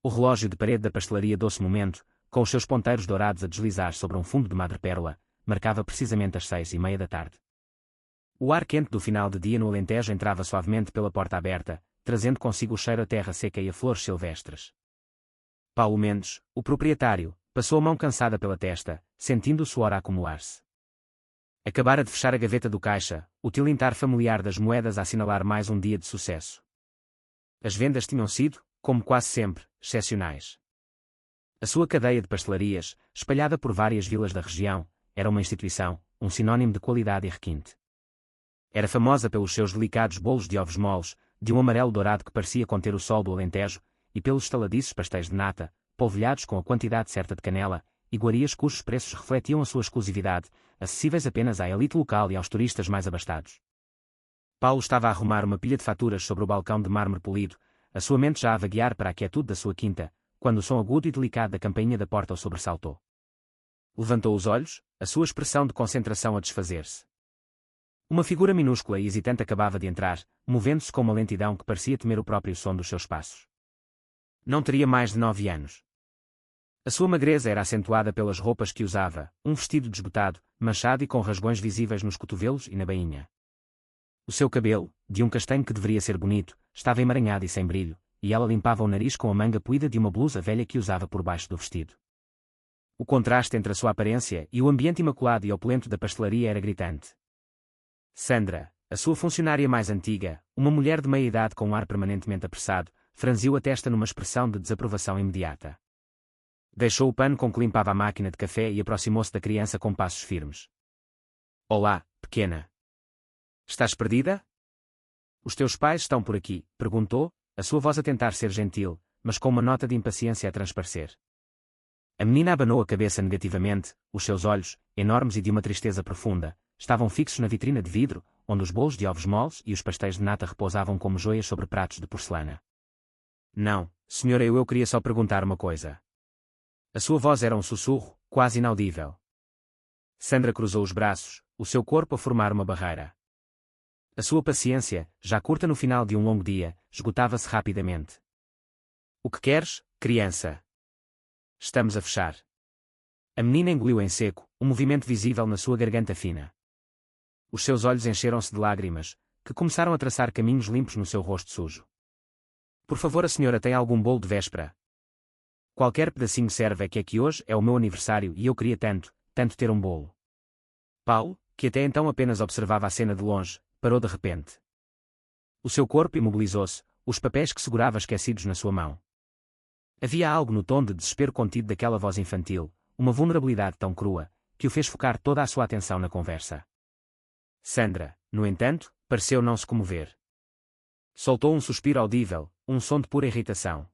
O relógio de parede da pastelaria Doce Momento, com os seus ponteiros dourados a deslizar sobre um fundo de madrepérola, marcava precisamente as 6:30 da tarde. O ar quente do final de dia no Alentejo entrava suavemente pela porta aberta, trazendo consigo o cheiro a terra seca e a flores silvestres. Paulo Mendes, o proprietário, passou a mão cansada pela testa, sentindo o suor a acumular-se. Acabara de fechar a gaveta do caixa, o tilintar familiar das moedas a assinalar mais um dia de sucesso. As vendas tinham sido, como quase sempre, excepcionais. A sua cadeia de pastelarias, espalhada por várias vilas da região, era uma instituição, um sinónimo de qualidade e requinte. Era famosa pelos seus delicados bolos de ovos moles, de um amarelo dourado que parecia conter o sol do Alentejo, e pelos estaladiços pastéis de nata, polvilhados com a quantidade certa de canela, iguarias cujos preços refletiam a sua exclusividade, acessíveis apenas à elite local e aos turistas mais abastados. Paulo estava a arrumar uma pilha de faturas sobre o balcão de mármore polido, a sua mente já a vaguear para a quietude da sua quinta, quando o som agudo e delicado da campainha da porta o sobressaltou. Levantou os olhos, a sua expressão de concentração a desfazer-se. Uma figura minúscula e hesitante acabava de entrar, movendo-se com uma lentidão que parecia temer o próprio som dos seus passos. Não teria mais de 9 anos. A sua magreza era acentuada pelas roupas que usava, um vestido desbotado, manchado e com rasgões visíveis nos cotovelos e na bainha. O seu cabelo, de um castanho que deveria ser bonito, estava emaranhado e sem brilho, e ela limpava o nariz com a manga puída de uma blusa velha que usava por baixo do vestido. O contraste entre a sua aparência e o ambiente imaculado e opulento da pastelaria era gritante. Sandra, a sua funcionária mais antiga, uma mulher de meia-idade com um ar permanentemente apressado, franziu a testa numa expressão de desaprovação imediata. Deixou o pano com que limpava a máquina de café e aproximou-se da criança com passos firmes. Olá, pequena. Estás perdida? Os teus pais estão por aqui, perguntou, a sua voz a tentar ser gentil, mas com uma nota de impaciência a transparecer. A menina abanou a cabeça negativamente, os seus olhos, enormes e de uma tristeza profunda, estavam fixos na vitrina de vidro, onde os bolos de ovos moles e os pastéis de nata repousavam como joias sobre pratos de porcelana. Não, senhora, eu queria só perguntar uma coisa. A sua voz era um sussurro, quase inaudível. Sandra cruzou os braços, o seu corpo a formar uma barreira. A sua paciência, já curta no final de um longo dia, esgotava-se rapidamente. O que queres, criança? Estamos a fechar. A menina engoliu em seco, um movimento visível na sua garganta fina. Os seus olhos encheram-se de lágrimas, que começaram a traçar caminhos limpos no seu rosto sujo. Por favor, a senhora tem algum bolo de véspera? Qualquer pedacinho serve, é que hoje é o meu aniversário e eu queria tanto ter um bolo. Paulo, que até então apenas observava a cena de longe, parou de repente. O seu corpo imobilizou-se, os papéis que segurava esquecidos na sua mão. Havia algo no tom de desespero contido daquela voz infantil, uma vulnerabilidade tão crua, que o fez focar toda a sua atenção na conversa. Sandra, no entanto, pareceu não se comover. Soltou um suspiro audível, um som de pura irritação.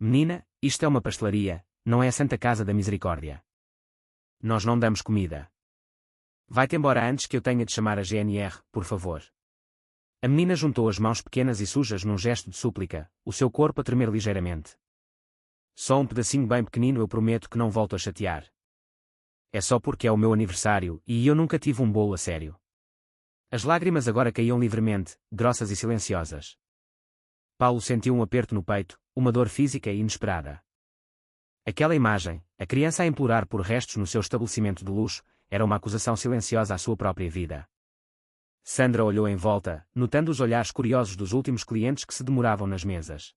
Menina, isto é uma pastelaria, não é a Santa Casa da Misericórdia. Nós não damos comida. Vai-te embora antes que eu tenha de chamar a GNR, por favor. A menina juntou as mãos pequenas e sujas num gesto de súplica, o seu corpo a tremer ligeiramente. Só um pedacinho bem pequenino, eu prometo que não volto a chatear. É só porque é o meu aniversário e eu nunca tive um bolo a sério. As lágrimas agora caíam livremente, grossas e silenciosas. Paulo sentiu um aperto no peito, uma dor física e inesperada. Aquela imagem, a criança a implorar por restos no seu estabelecimento de luxo, era uma acusação silenciosa à sua própria vida. Sandra olhou em volta, notando os olhares curiosos dos últimos clientes que se demoravam nas mesas.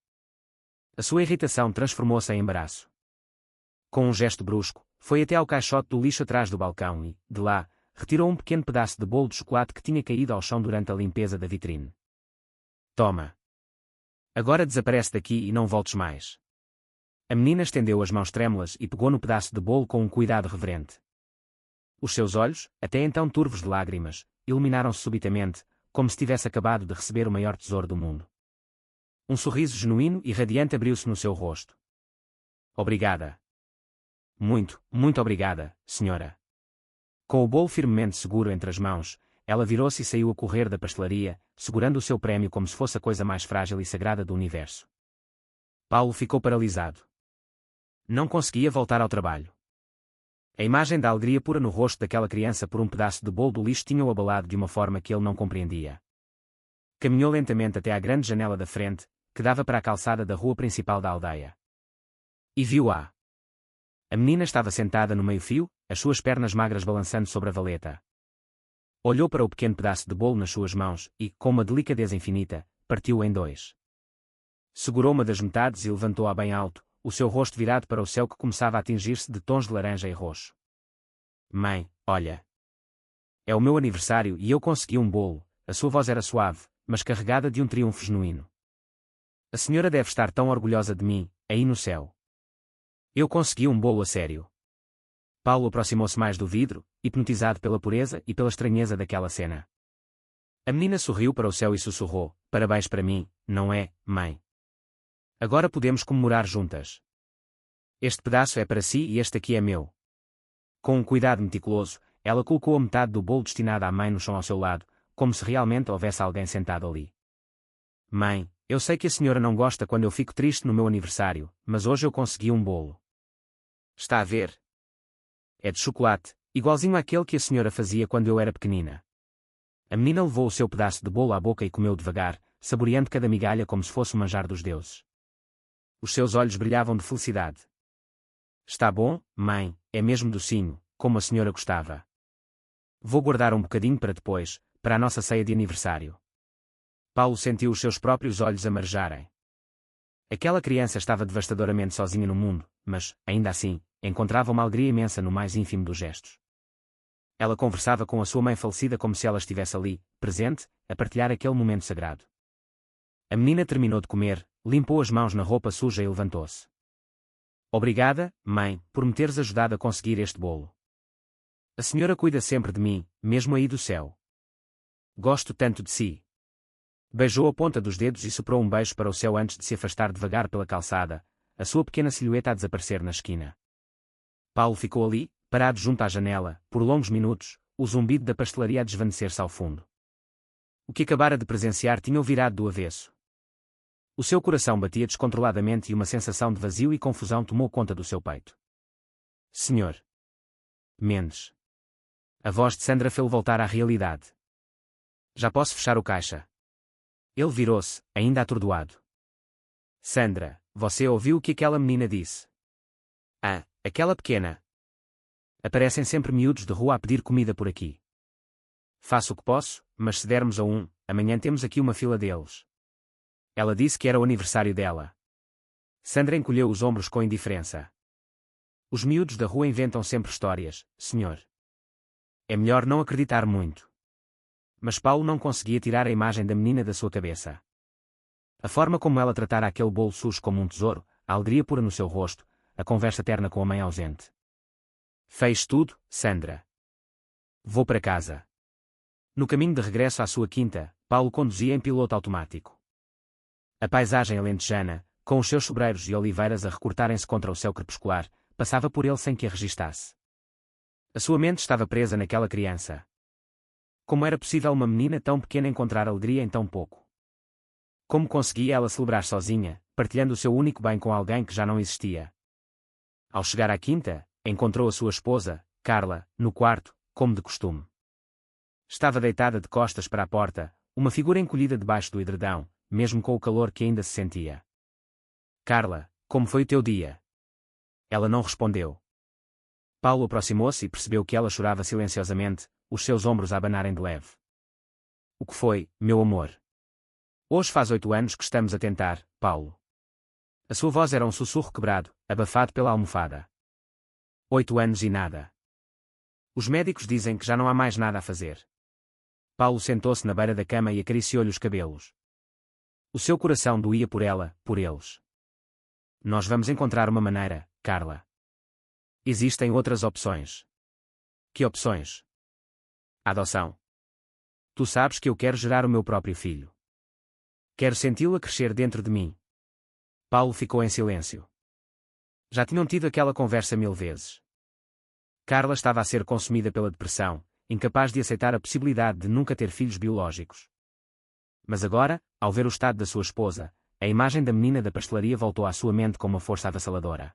A sua irritação transformou-se em embaraço. Com um gesto brusco, foi até ao caixote do lixo atrás do balcão e, de lá, retirou um pequeno pedaço de bolo de chocolate que tinha caído ao chão durante a limpeza da vitrine. Toma. Agora desaparece daqui e não voltes mais. A menina estendeu as mãos trêmulas e pegou no pedaço de bolo com um cuidado reverente. Os seus olhos, até então turvos de lágrimas, iluminaram-se subitamente, como se tivesse acabado de receber o maior tesouro do mundo. Um sorriso genuíno e radiante abriu-se no seu rosto. Obrigada. Muito obrigada, senhora. Com o bolo firmemente seguro entre as mãos, ela virou-se e saiu a correr da pastelaria, segurando o seu prémio como se fosse a coisa mais frágil e sagrada do universo. Paulo ficou paralisado. Não conseguia voltar ao trabalho. A imagem da alegria pura no rosto daquela criança por um pedaço de bolo do lixo tinha-o abalado de uma forma que ele não compreendia. Caminhou lentamente até à grande janela da frente, que dava para a calçada da rua principal da aldeia. E viu-a. A menina estava sentada no meio-fio, as suas pernas magras balançando sobre a valeta. Olhou para o pequeno pedaço de bolo nas suas mãos e, com uma delicadeza infinita, partiu-o em dois. Segurou uma das metades e levantou-a bem alto, o seu rosto virado para o céu que começava a tingir-se de tons de laranja e roxo. Mãe, olha. É o meu aniversário e eu consegui um bolo. A sua voz era suave, mas carregada de um triunfo genuíno. A senhora deve estar tão orgulhosa de mim, aí no céu. Eu consegui um bolo a sério. Paulo aproximou-se mais do vidro, hipnotizado pela pureza e pela estranheza daquela cena. A menina sorriu para o céu e sussurrou: parabéns para mim, não é, mãe? Agora podemos comemorar juntas. Este pedaço é para si e este aqui é meu. Com um cuidado meticuloso, ela colocou a metade do bolo destinada à mãe no chão ao seu lado, como se realmente houvesse alguém sentado ali. Mãe, eu sei que a senhora não gosta quando eu fico triste no meu aniversário, mas hoje eu consegui um bolo. Está a ver? É de chocolate, igualzinho àquele que a senhora fazia quando eu era pequenina. A menina levou o seu pedaço de bolo à boca e comeu devagar, saboreando cada migalha como se fosse o manjar dos deuses. Os seus olhos brilhavam de felicidade. Está bom, mãe, é mesmo docinho, como a senhora gostava. Vou guardar um bocadinho para depois, para a nossa ceia de aniversário. Paulo sentiu os seus próprios olhos a marejarem. Aquela criança estava devastadoramente sozinha no mundo, mas, ainda assim, encontrava uma alegria imensa no mais ínfimo dos gestos. Ela conversava com a sua mãe falecida como se ela estivesse ali, presente, a partilhar aquele momento sagrado. A menina terminou de comer, limpou as mãos na roupa suja e levantou-se. Obrigada, mãe, por me teres ajudado a conseguir este bolo. A senhora cuida sempre de mim, mesmo aí do céu. Gosto tanto de si. Beijou a ponta dos dedos e soprou um beijo para o céu antes de se afastar devagar pela calçada, a sua pequena silhueta a desaparecer na esquina. Paulo ficou ali, parado junto à janela, por longos minutos, o zumbido da pastelaria a desvanecer-se ao fundo. O que acabara de presenciar tinha-o virado do avesso. O seu coração batia descontroladamente e uma sensação de vazio e confusão tomou conta do seu peito. Senhor Mendes. A voz de Sandra fê-lo voltar à realidade. Já posso fechar o caixa? Ele virou-se, ainda atordoado. Sandra, você ouviu o que aquela menina disse? Ah, aquela pequena. Aparecem sempre miúdos de rua a pedir comida por aqui. Faço o que posso, mas se dermos a um, amanhã temos aqui uma fila deles. Ela disse que era o aniversário dela. Sandra encolheu os ombros com indiferença. Os miúdos da rua inventam sempre histórias, senhor. É melhor não acreditar muito. Mas Paulo não conseguia tirar a imagem da menina da sua cabeça. A forma como ela tratara aquele bolo sujo como um tesouro, a alegria pura no seu rosto, a conversa terna com a mãe ausente. Fez tudo, Sandra. Vou para casa. No caminho de regresso à sua quinta, Paulo conduzia em piloto automático. A paisagem alentejana, com os seus sobreiros e oliveiras a recortarem-se contra o céu crepuscular, passava por ele sem que a registasse. A sua mente estava presa naquela criança. Como era possível uma menina tão pequena encontrar alegria em tão pouco? Como conseguia ela celebrar sozinha, partilhando o seu único bem com alguém que já não existia? Ao chegar à quinta, encontrou a sua esposa, Carla, no quarto, como de costume. Estava deitada de costas para a porta, uma figura encolhida debaixo do edredão, mesmo com o calor que ainda se sentia. Carla, como foi o teu dia? Ela não respondeu. Paulo aproximou-se e percebeu que ela chorava silenciosamente, os seus ombros a abanarem de leve. O que foi, meu amor? Hoje faz 8 anos que estamos a tentar, Paulo. A sua voz era um sussurro quebrado, abafado pela almofada. 8 anos e nada. Os médicos dizem que já não há mais nada a fazer. Paulo sentou-se na beira da cama e acariciou-lhe os cabelos. O seu coração doía por ela, por eles. Nós vamos encontrar uma maneira, Carla. Existem outras opções. Que opções? A adoção. Tu sabes que eu quero gerar o meu próprio filho. Quero senti-lo a crescer dentro de mim. Paulo ficou em silêncio. Já tinham tido aquela conversa 1000 vezes. Carla estava a ser consumida pela depressão, incapaz de aceitar a possibilidade de nunca ter filhos biológicos. Mas agora, ao ver o estado da sua esposa, a imagem da menina da pastelaria voltou à sua mente com uma força avassaladora.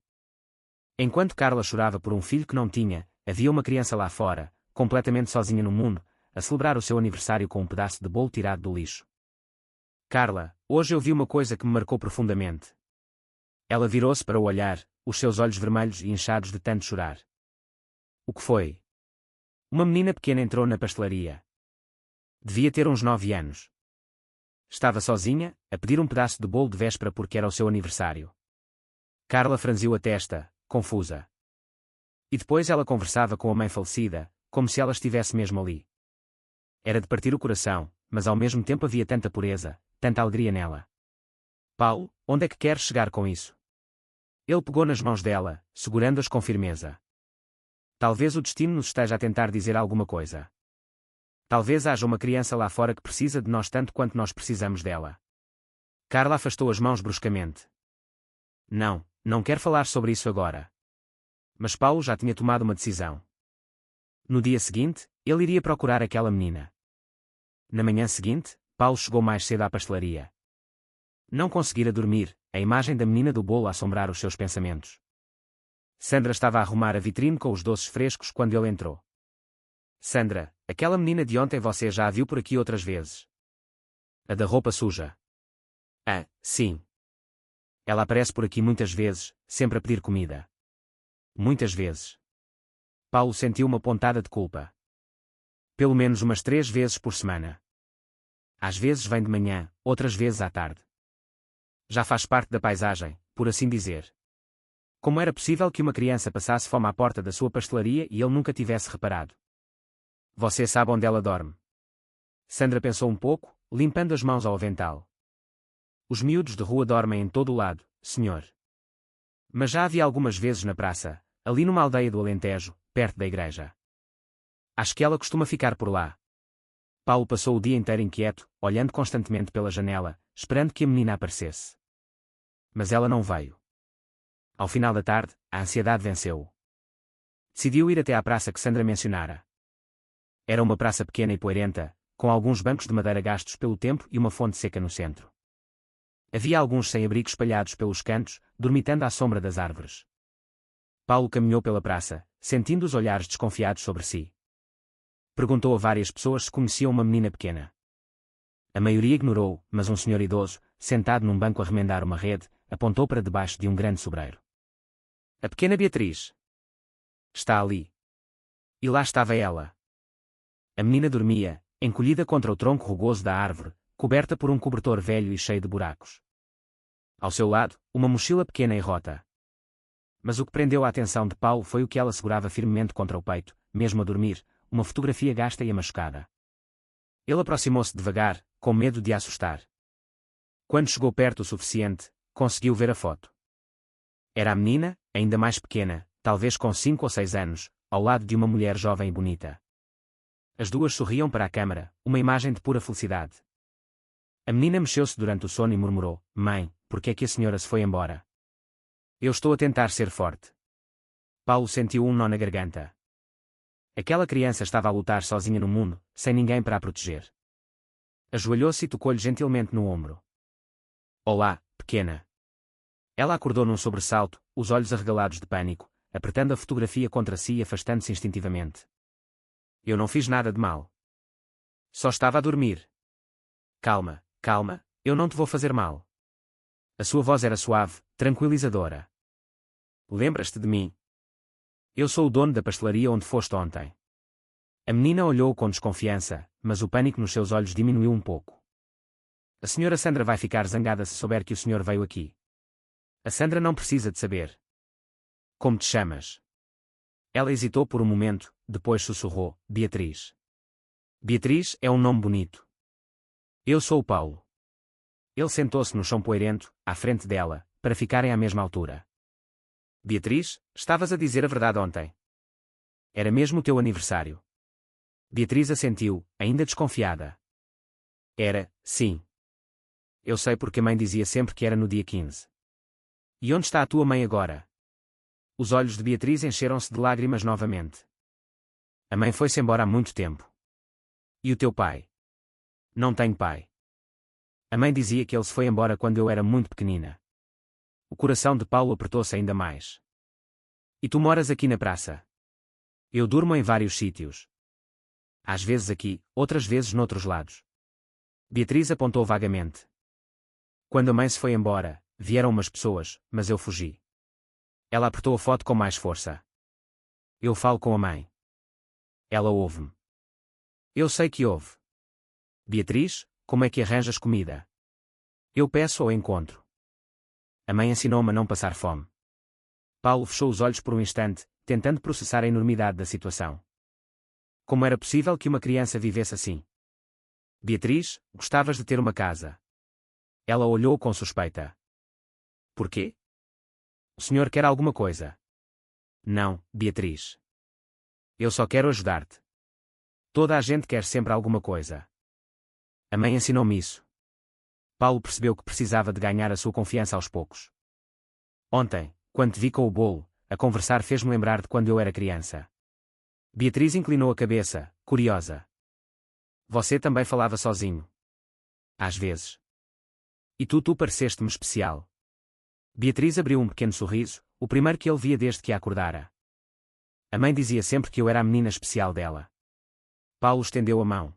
Enquanto Carla chorava por um filho que não tinha, havia uma criança lá fora, completamente sozinha no mundo, a celebrar o seu aniversário com um pedaço de bolo tirado do lixo. Carla, hoje eu vi uma coisa que me marcou profundamente. Ela virou-se para o olhar, os seus olhos vermelhos e inchados de tanto chorar. O que foi? Uma menina pequena entrou na pastelaria. Devia ter uns 9 anos. Estava sozinha, a pedir um pedaço de bolo de véspera porque era o seu aniversário. Carla franziu a testa, confusa. E depois ela conversava com a mãe falecida, como se ela estivesse mesmo ali. Era de partir o coração, mas ao mesmo tempo havia tanta pureza, tanta alegria nela. Paulo, onde é que queres chegar com isso? Ele pegou nas mãos dela, segurando-as com firmeza. Talvez o destino nos esteja a tentar dizer alguma coisa. Talvez haja uma criança lá fora que precisa de nós tanto quanto nós precisamos dela. Carla afastou as mãos bruscamente. Não, não quero falar sobre isso agora. Mas Paulo já tinha tomado uma decisão. No dia seguinte, ele iria procurar aquela menina. Na manhã seguinte, Paulo chegou mais cedo à pastelaria. Não conseguira dormir, a imagem da menina do bolo a assombrar os seus pensamentos. Sandra estava a arrumar a vitrine com os doces frescos quando ele entrou. Sandra, aquela menina de ontem você já a viu por aqui outras vezes. A da roupa suja. Ah, sim. Ela aparece por aqui muitas vezes, sempre a pedir comida. Muitas vezes. Paulo sentiu uma pontada de culpa. Pelo menos umas 3 vezes por semana. Às vezes vem de manhã, outras vezes à tarde. Já faz parte da paisagem, por assim dizer. Como era possível que uma criança passasse fome à porta da sua pastelaria e ele nunca tivesse reparado? Você sabe onde ela dorme? Sandra pensou um pouco, limpando as mãos ao avental. Os miúdos de rua dormem em todo o lado, senhor. Mas já a vi algumas vezes na praça, ali numa aldeia do Alentejo, perto da igreja. Acho que ela costuma ficar por lá. Paulo passou o dia inteiro inquieto, olhando constantemente pela janela, esperando que a menina aparecesse. Mas ela não veio. Ao final da tarde, a ansiedade venceu-o. Decidiu ir até à praça que Sandra mencionara. Era uma praça pequena e poeirenta, com alguns bancos de madeira gastos pelo tempo e uma fonte seca no centro. Havia alguns sem-abrigo espalhados pelos cantos, dormitando à sombra das árvores. Paulo caminhou pela praça, sentindo os olhares desconfiados sobre si. Perguntou a várias pessoas se conheciam uma menina pequena. A maioria ignorou, mas um senhor idoso, sentado num banco a remendar uma rede, apontou para debaixo de um grande sobreiro. A pequena Beatriz. Está ali. E lá estava ela. A menina dormia, encolhida contra o tronco rugoso da árvore, coberta por um cobertor velho e cheio de buracos. Ao seu lado, uma mochila pequena e rota. Mas o que prendeu a atenção de Paulo foi o que ela segurava firmemente contra o peito, mesmo a dormir, uma fotografia gasta e amachucada. Ele aproximou-se devagar, com medo de a assustar. Quando chegou perto o suficiente, conseguiu ver a foto. Era a menina, ainda mais pequena, talvez com 5 ou 6 anos, ao lado de uma mulher jovem e bonita. As duas sorriam para a câmara, uma imagem de pura felicidade. A menina mexeu-se durante o sono e murmurou: Mãe, por que é que a senhora se foi embora? Eu estou a tentar ser forte. Paulo sentiu um nó na garganta. Aquela criança estava a lutar sozinha no mundo, sem ninguém para a proteger. Ajoelhou-se e tocou-lhe gentilmente no ombro. Olá, pequena. Ela acordou num sobressalto, os olhos arregalados de pânico, apertando a fotografia contra si e afastando-se instintivamente. Eu não fiz nada de mal. Só estava a dormir. Calma, calma, eu não te vou fazer mal. A sua voz era suave, tranquilizadora. Lembras-te de mim? Eu sou o dono da pastelaria onde foste ontem. A menina olhou com desconfiança, mas o pânico nos seus olhos diminuiu um pouco. A senhora Sandra vai ficar zangada se souber que o senhor veio aqui. A Sandra não precisa de saber. Como te chamas? Ela hesitou por um momento, depois sussurrou: Beatriz. Beatriz é um nome bonito. Eu sou o Paulo. Ele sentou-se no chão poeirento, à frente dela, para ficarem à mesma altura. Beatriz, estavas a dizer a verdade ontem. Era mesmo o teu aniversário. Beatriz assentiu, ainda desconfiada. Era, sim. Eu sei porque a mãe dizia sempre que era no dia 15. E onde está a tua mãe agora? Os olhos de Beatriz encheram-se de lágrimas novamente. A mãe foi-se embora há muito tempo. E o teu pai? Não tenho pai. A mãe dizia que ele se foi embora quando eu era muito pequenina. O coração de Paulo apertou-se ainda mais. E tu moras aqui na praça? Eu durmo em vários sítios. Às vezes aqui, outras vezes noutros lados. Beatriz apontou vagamente. Quando a mãe se foi embora, Vieram umas pessoas, mas eu fugi. Ela apertou a foto com mais força. Eu falo com a mãe. Ela ouve-me. Eu sei que ouve. Beatriz, como é que arranjas comida? Eu peço ou encontro. A mãe ensinou-me a não passar fome. Paulo fechou os olhos por um instante, tentando processar a enormidade da situação. Como era possível que uma criança vivesse assim? Beatriz, gostavas de ter uma casa. Ela olhou com suspeita. Por quê? O senhor quer alguma coisa? Não, Beatriz. Eu só quero ajudar-te. Toda a gente quer sempre alguma coisa. A mãe ensinou-me isso. Paulo percebeu que precisava de ganhar a sua confiança aos poucos. Ontem, quando te vi com o bolo, a conversar fez-me lembrar de quando eu era criança. Beatriz inclinou a cabeça, curiosa. Você também falava sozinho. Às vezes. E tu pareceste-me especial. Beatriz abriu um pequeno sorriso, o primeiro que ele via desde que a acordara. A mãe dizia sempre que eu era a menina especial dela. Paulo estendeu a mão.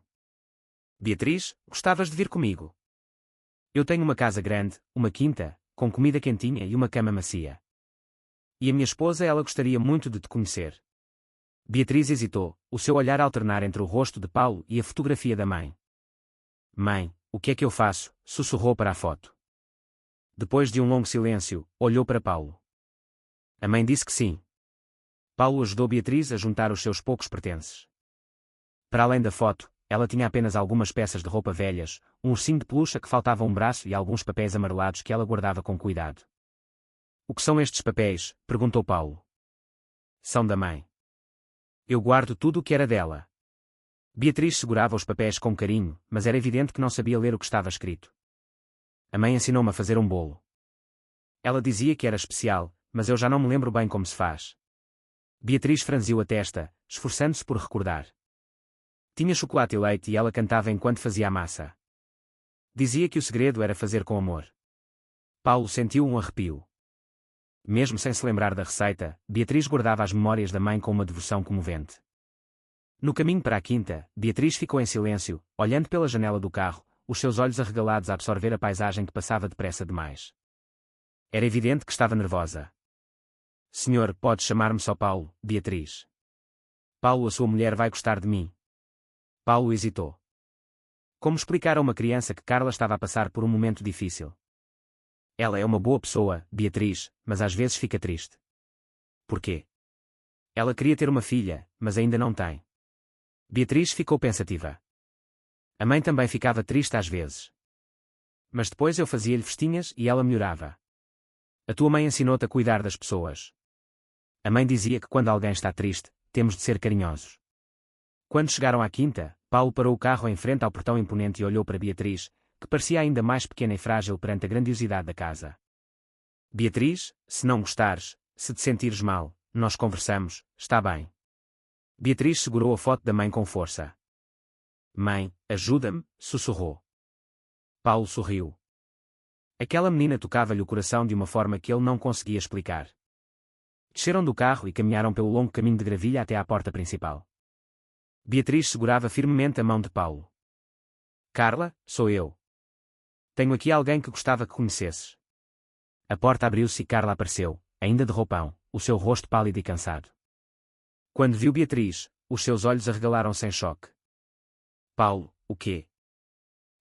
Beatriz, gostavas de vir comigo? Eu tenho uma casa grande, uma quinta, com comida quentinha e uma cama macia. E a minha esposa, ela gostaria muito de te conhecer. Beatriz hesitou, o seu olhar a alternar entre o rosto de Paulo e a fotografia da mãe. Mãe, o que é que eu faço? Sussurrou para a foto. Depois de um longo silêncio, olhou para Paulo. A mãe disse que sim. Paulo ajudou Beatriz a juntar os seus poucos pertences. Para além da foto, ela tinha apenas algumas peças de roupa velhas, um ursinho de peluche que faltava um braço e alguns papéis amarelados que ela guardava com cuidado. O que são estes papéis? Perguntou Paulo. São da mãe. Eu guardo tudo o que era dela. Beatriz segurava os papéis com carinho, mas era evidente que não sabia ler o que estava escrito. A mãe ensinou-me a fazer um bolo. Ela dizia que era especial, mas eu já não me lembro bem como se faz. Beatriz franziu a testa, esforçando-se por recordar. Tinha chocolate e leite e ela cantava enquanto fazia a massa. Dizia que o segredo era fazer com amor. Paulo sentiu um arrepio. Mesmo sem se lembrar da receita, Beatriz guardava as memórias da mãe com uma devoção comovente. No caminho para a quinta, Beatriz ficou em silêncio, olhando pela janela do carro, os seus olhos arregalados a absorver a paisagem que passava depressa demais. Era evidente que estava nervosa. Senhor, pode chamar-me só Paulo, Beatriz. Paulo, a sua mulher vai gostar de mim. Paulo hesitou. Como explicar a uma criança que Carla estava a passar por um momento difícil? Ela é uma boa pessoa, Beatriz, mas às vezes fica triste. Por quê? Ela queria ter uma filha, mas ainda não tem. Beatriz ficou pensativa. A mãe também ficava triste às vezes. Mas depois eu fazia-lhe festinhas e ela melhorava. A tua mãe ensinou-te a cuidar das pessoas. A mãe dizia que quando alguém está triste, temos de ser carinhosos. Quando chegaram à quinta, Paulo parou o carro em frente ao portão imponente e olhou para Beatriz, que parecia ainda mais pequena e frágil perante a grandiosidade da casa. Beatriz, se não gostares, se te sentires mal, nós conversamos, está bem. Beatriz segurou a foto da mãe com força. Mãe, ajuda-me, sussurrou. Paulo sorriu. Aquela menina tocava-lhe o coração de uma forma que ele não conseguia explicar. Desceram do carro e caminharam pelo longo caminho de gravilha até à porta principal. Beatriz segurava firmemente a mão de Paulo. Carla, sou eu. Tenho aqui alguém que gostava que conhecesses. A porta abriu-se e Carla apareceu, ainda de roupão, o seu rosto pálido e cansado. Quando viu Beatriz, os seus olhos arregalaram-se em choque. Paulo, o quê?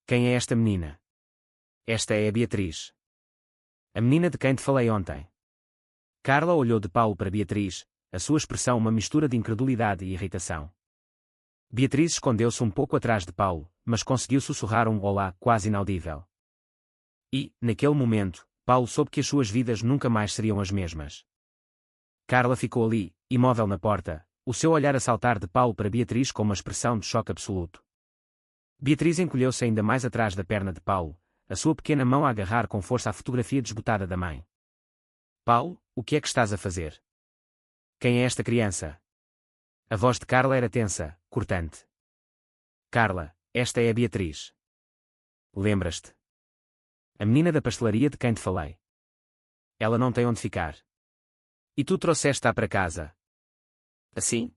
Quem é esta menina? Esta é a Beatriz. A menina de quem te falei ontem. Carla olhou de Paulo para Beatriz, a sua expressão uma mistura de incredulidade e irritação. Beatriz escondeu-se um pouco atrás de Paulo, mas conseguiu sussurrar um olá quase inaudível. E, naquele momento, Paulo soube que as suas vidas nunca mais seriam as mesmas. Carla ficou ali, imóvel na porta, o seu olhar a saltar de Paulo para Beatriz com uma expressão de choque absoluto. Beatriz encolheu-se ainda mais atrás da perna de Paulo, a sua pequena mão a agarrar com força a fotografia desbotada da mãe. Paulo, o que é que estás a fazer? Quem é esta criança? A voz de Carla era tensa, cortante. Carla, esta é a Beatriz. Lembras-te? A menina da pastelaria de quem te falei. Ela não tem onde ficar. E tu trouxeste-a para casa. Assim?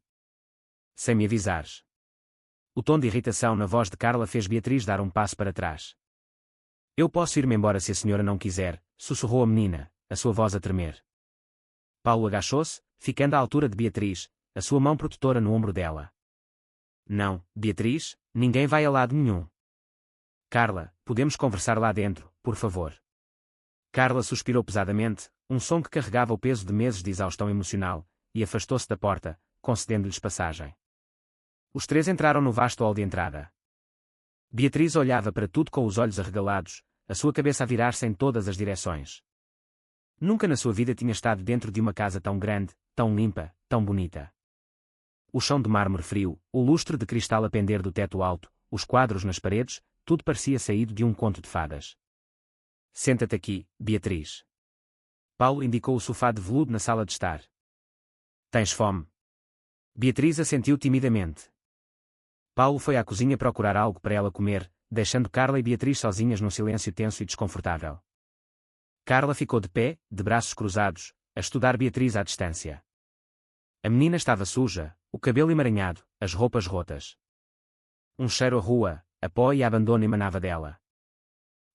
Sem me avisares. O tom de irritação na voz de Carla fez Beatriz dar um passo para trás. Eu posso ir-me embora se a senhora não quiser, sussurrou a menina, a sua voz a tremer. Paulo agachou-se, ficando à altura de Beatriz, a sua mão protetora no ombro dela. Não, Beatriz, ninguém vai a lado nenhum. Carla, podemos conversar lá dentro, por favor. Carla suspirou pesadamente, um som que carregava o peso de meses de exaustão emocional, e afastou-se da porta, concedendo-lhes passagem. Os três entraram no vasto hall de entrada. Beatriz olhava para tudo com os olhos arregalados, a sua cabeça a virar-se em todas as direções. Nunca na sua vida tinha estado dentro de uma casa tão grande, tão limpa, tão bonita. O chão de mármore frio, o lustre de cristal a pender do teto alto, os quadros nas paredes, tudo parecia saído de um conto de fadas. Senta-te aqui, Beatriz. Paulo indicou o sofá de veludo na sala de estar. Tens fome? Beatriz assentiu timidamente. Paulo foi à cozinha procurar algo para ela comer, deixando Carla e Beatriz sozinhas num silêncio tenso e desconfortável. Carla ficou de pé, de braços cruzados, a estudar Beatriz à distância. A menina estava suja, o cabelo emaranhado, as roupas rotas. Um cheiro a rua, a pó e a abandono emanava dela.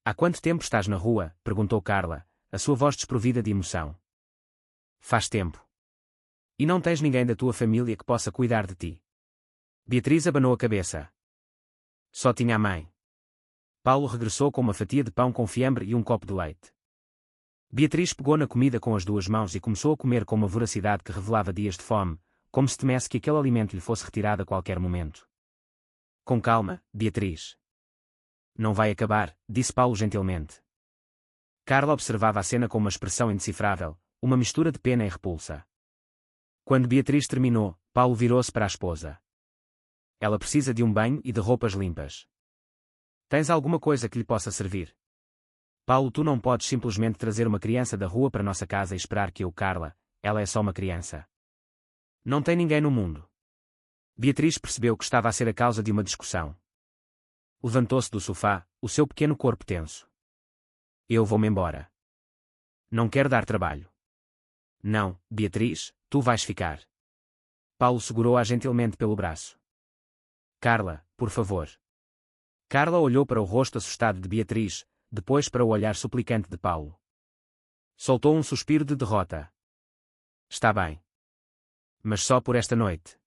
Há quanto tempo estás na rua? Perguntou Carla, a sua voz desprovida de emoção. Faz tempo. E não tens ninguém da tua família que possa cuidar de ti? Beatriz abanou a cabeça. Só tinha a mãe. Paulo regressou com uma fatia de pão com fiambre e um copo de leite. Beatriz pegou na comida com as duas mãos e começou a comer com uma voracidade que revelava dias de fome, como se temesse que aquele alimento lhe fosse retirado a qualquer momento. Com calma, Beatriz. Não vai acabar, disse Paulo gentilmente. Carla observava a cena com uma expressão indecifrável, uma mistura de pena e repulsa. Quando Beatriz terminou, Paulo virou-se para a esposa. Ela precisa de um banho e de roupas limpas. Tens alguma coisa que lhe possa servir? Paulo, tu não podes simplesmente trazer uma criança da rua para nossa casa e esperar que eu, Carla, ela é só uma criança. Não tem ninguém no mundo. Beatriz percebeu que estava a ser a causa de uma discussão. Levantou-se do sofá, o seu pequeno corpo tenso. Eu vou-me embora. Não quero dar trabalho. Não, Beatriz, tu vais ficar. Paulo segurou-a gentilmente pelo braço. Carla, por favor. Carla olhou para o rosto assustado de Beatriz, depois para o olhar suplicante de Paulo. Soltou um suspiro de derrota. Está bem. Mas só por esta noite.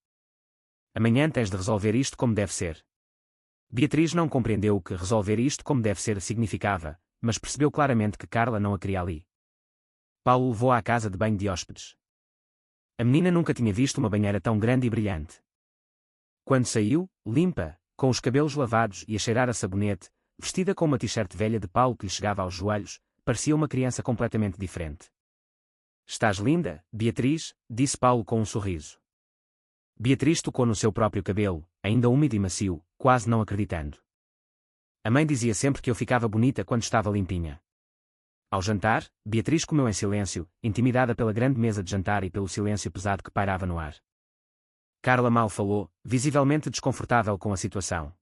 Amanhã tens de resolver isto como deve ser. Beatriz não compreendeu o que resolver isto como deve ser significava, mas percebeu claramente que Carla não a queria ali. Paulo levou-a à casa de banho de hóspedes. A menina nunca tinha visto uma banheira tão grande e brilhante. Quando saiu, limpa, com os cabelos lavados e a cheirar a sabonete, vestida com uma t-shirt velha de Paulo que lhe chegava aos joelhos, parecia uma criança completamente diferente. Estás linda, Beatriz, disse Paulo com um sorriso. Beatriz tocou no seu próprio cabelo, ainda úmido e macio, quase não acreditando. A mãe dizia sempre que eu ficava bonita quando estava limpinha. Ao jantar, Beatriz comeu em silêncio, intimidada pela grande mesa de jantar e pelo silêncio pesado que pairava no ar. Carla mal falou, visivelmente desconfortável com a situação.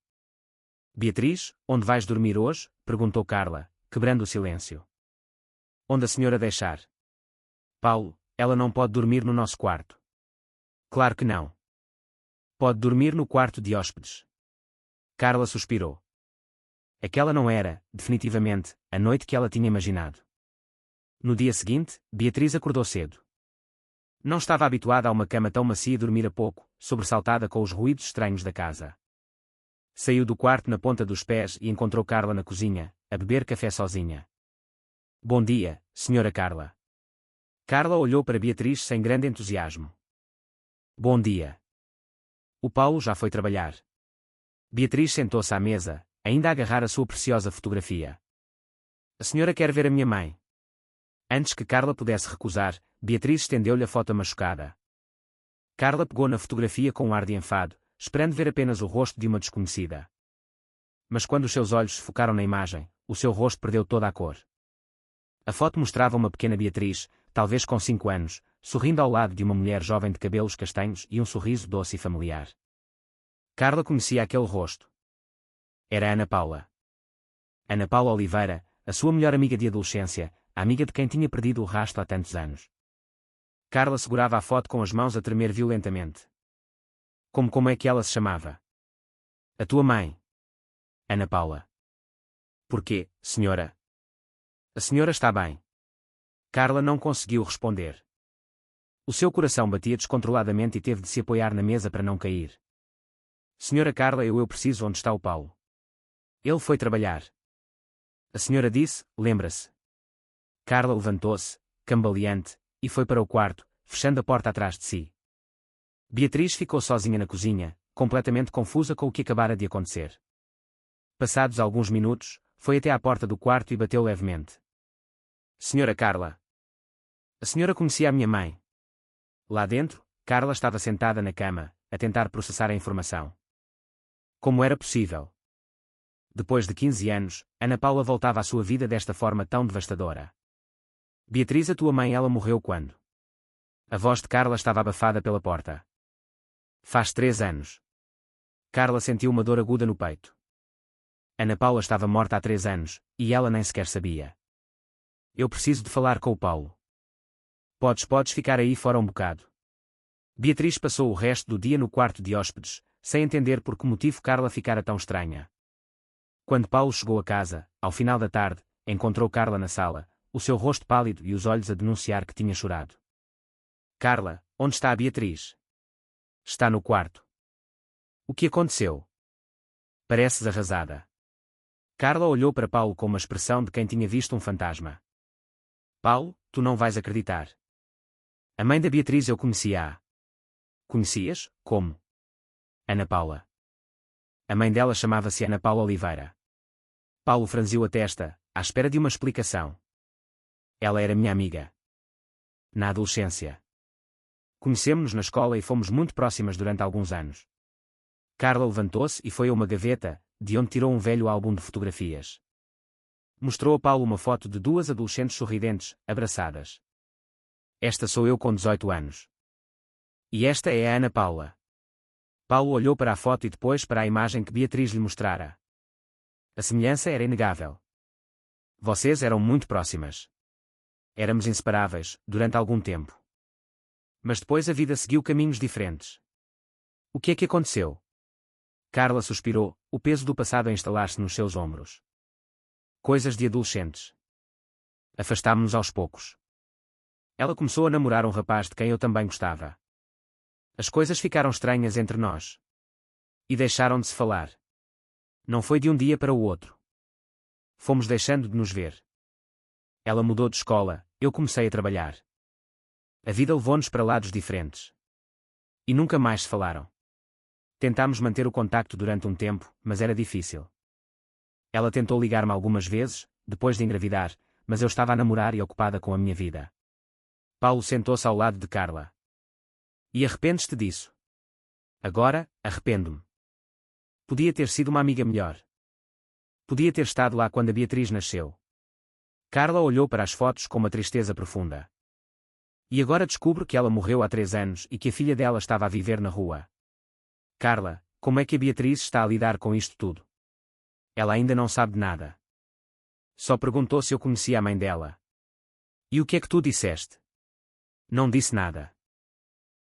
Beatriz, onde vais dormir hoje? Perguntou Carla, quebrando o silêncio. Onde a senhora deixar? Paulo, ela não pode dormir no nosso quarto. Claro que não. Pode dormir no quarto de hóspedes. Carla suspirou. Aquela não era, definitivamente, a noite que ela tinha imaginado. No dia seguinte, Beatriz acordou cedo. Não estava habituada a uma cama tão macia e dormir a pouco, sobressaltada com os ruídos estranhos da casa. Saiu do quarto na ponta dos pés e encontrou Carla na cozinha, a beber café sozinha. Bom dia, senhora Carla. Carla olhou para Beatriz sem grande entusiasmo. Bom dia. O Paulo já foi trabalhar. Beatriz sentou-se à mesa, ainda a agarrar a sua preciosa fotografia. A senhora quer ver a minha mãe? Antes que Carla pudesse recusar, Beatriz estendeu-lhe a foto machucada. Carla pegou na fotografia com um ar de enfado, esperando ver apenas o rosto de uma desconhecida. Mas quando os seus olhos se focaram na imagem, o seu rosto perdeu toda a cor. A foto mostrava uma pequena Beatriz, talvez com 5 anos, sorrindo ao lado de uma mulher jovem de cabelos castanhos e um sorriso doce e familiar. Carla conhecia aquele rosto. Era Ana Paula. Ana Paula Oliveira, a sua melhor amiga de adolescência, a amiga de quem tinha perdido o rastro há tantos anos. Carla segurava a foto com as mãos a tremer violentamente. Como é que ela se chamava? A tua mãe. Ana Paula. Porquê, senhora? A senhora está bem? Carla não conseguiu responder. O seu coração batia descontroladamente e teve de se apoiar na mesa para não cair. Senhora Carla, eu preciso. Onde está o Paulo? Ele foi trabalhar. A senhora disse, lembra-se. Carla levantou-se, cambaleante, e foi para o quarto, fechando a porta atrás de si. Beatriz ficou sozinha na cozinha, completamente confusa com o que acabara de acontecer. Passados alguns minutos, foi até à porta do quarto e bateu levemente. Senhora Carla. A senhora conhecia a minha mãe. Lá dentro, Carla estava sentada na cama, a tentar processar a informação. Como era possível? Depois de 15 anos, Ana Paula voltava à sua vida desta forma tão devastadora. Beatriz, a tua mãe, ela morreu quando? A voz de Carla estava abafada pela porta. Faz 3 anos. Carla sentiu uma dor aguda no peito. Ana Paula estava morta há 3 anos, e ela nem sequer sabia. Eu preciso de falar com o Paulo. Podes ficar aí fora um bocado. Beatriz passou o resto do dia no quarto de hóspedes, sem entender por que motivo Carla ficara tão estranha. Quando Paulo chegou a casa, ao final da tarde, encontrou Carla na sala, o seu rosto pálido e os olhos a denunciar que tinha chorado. Carla, onde está a Beatriz? Está no quarto. O que aconteceu? Pareces arrasada. Carla olhou para Paulo com uma expressão de quem tinha visto um fantasma. Paulo, tu não vais acreditar. A mãe da Beatriz eu conhecia-a. Conhecias? Como? Ana Paula. A mãe dela chamava-se Ana Paula Oliveira. Paulo franziu a testa, à espera de uma explicação. Ela era minha amiga. Na adolescência. Conhecemos-nos na escola e fomos muito próximas durante alguns anos. Carla levantou-se e foi a uma gaveta, de onde tirou um velho álbum de fotografias. Mostrou a Paulo uma foto de 2 adolescentes sorridentes, abraçadas. Esta sou eu com 18 anos. E esta é a Ana Paula. Paulo olhou para a foto e depois para a imagem que Beatriz lhe mostrara. A semelhança era inegável. Vocês eram muito próximas. Éramos inseparáveis, durante algum tempo. Mas depois a vida seguiu caminhos diferentes. O que é que aconteceu? Carla suspirou, o peso do passado a instalar-se nos seus ombros. Coisas de adolescentes. Afastámo-nos aos poucos. Ela começou a namorar um rapaz de quem eu também gostava. As coisas ficaram estranhas entre nós. E deixaram de se falar. Não foi de um dia para o outro. Fomos deixando de nos ver. Ela mudou de escola, eu comecei a trabalhar. A vida levou-nos para lados diferentes. E nunca mais se falaram. Tentámos manter o contacto durante um tempo, mas era difícil. Ela tentou ligar-me algumas vezes, depois de engravidar, mas eu estava a namorar e ocupada com a minha vida. Paulo sentou-se ao lado de Carla. E arrependes-te disso? Agora, arrependo-me. Podia ter sido uma amiga melhor. Podia ter estado lá quando a Beatriz nasceu. Carla olhou para as fotos com uma tristeza profunda. E agora descubro que ela morreu há 3 anos e que a filha dela estava a viver na rua. Carla, como é que a Beatriz está a lidar com isto tudo? Ela ainda não sabe de nada. Só perguntou se eu conhecia a mãe dela. E o que é que tu disseste? Não disse nada.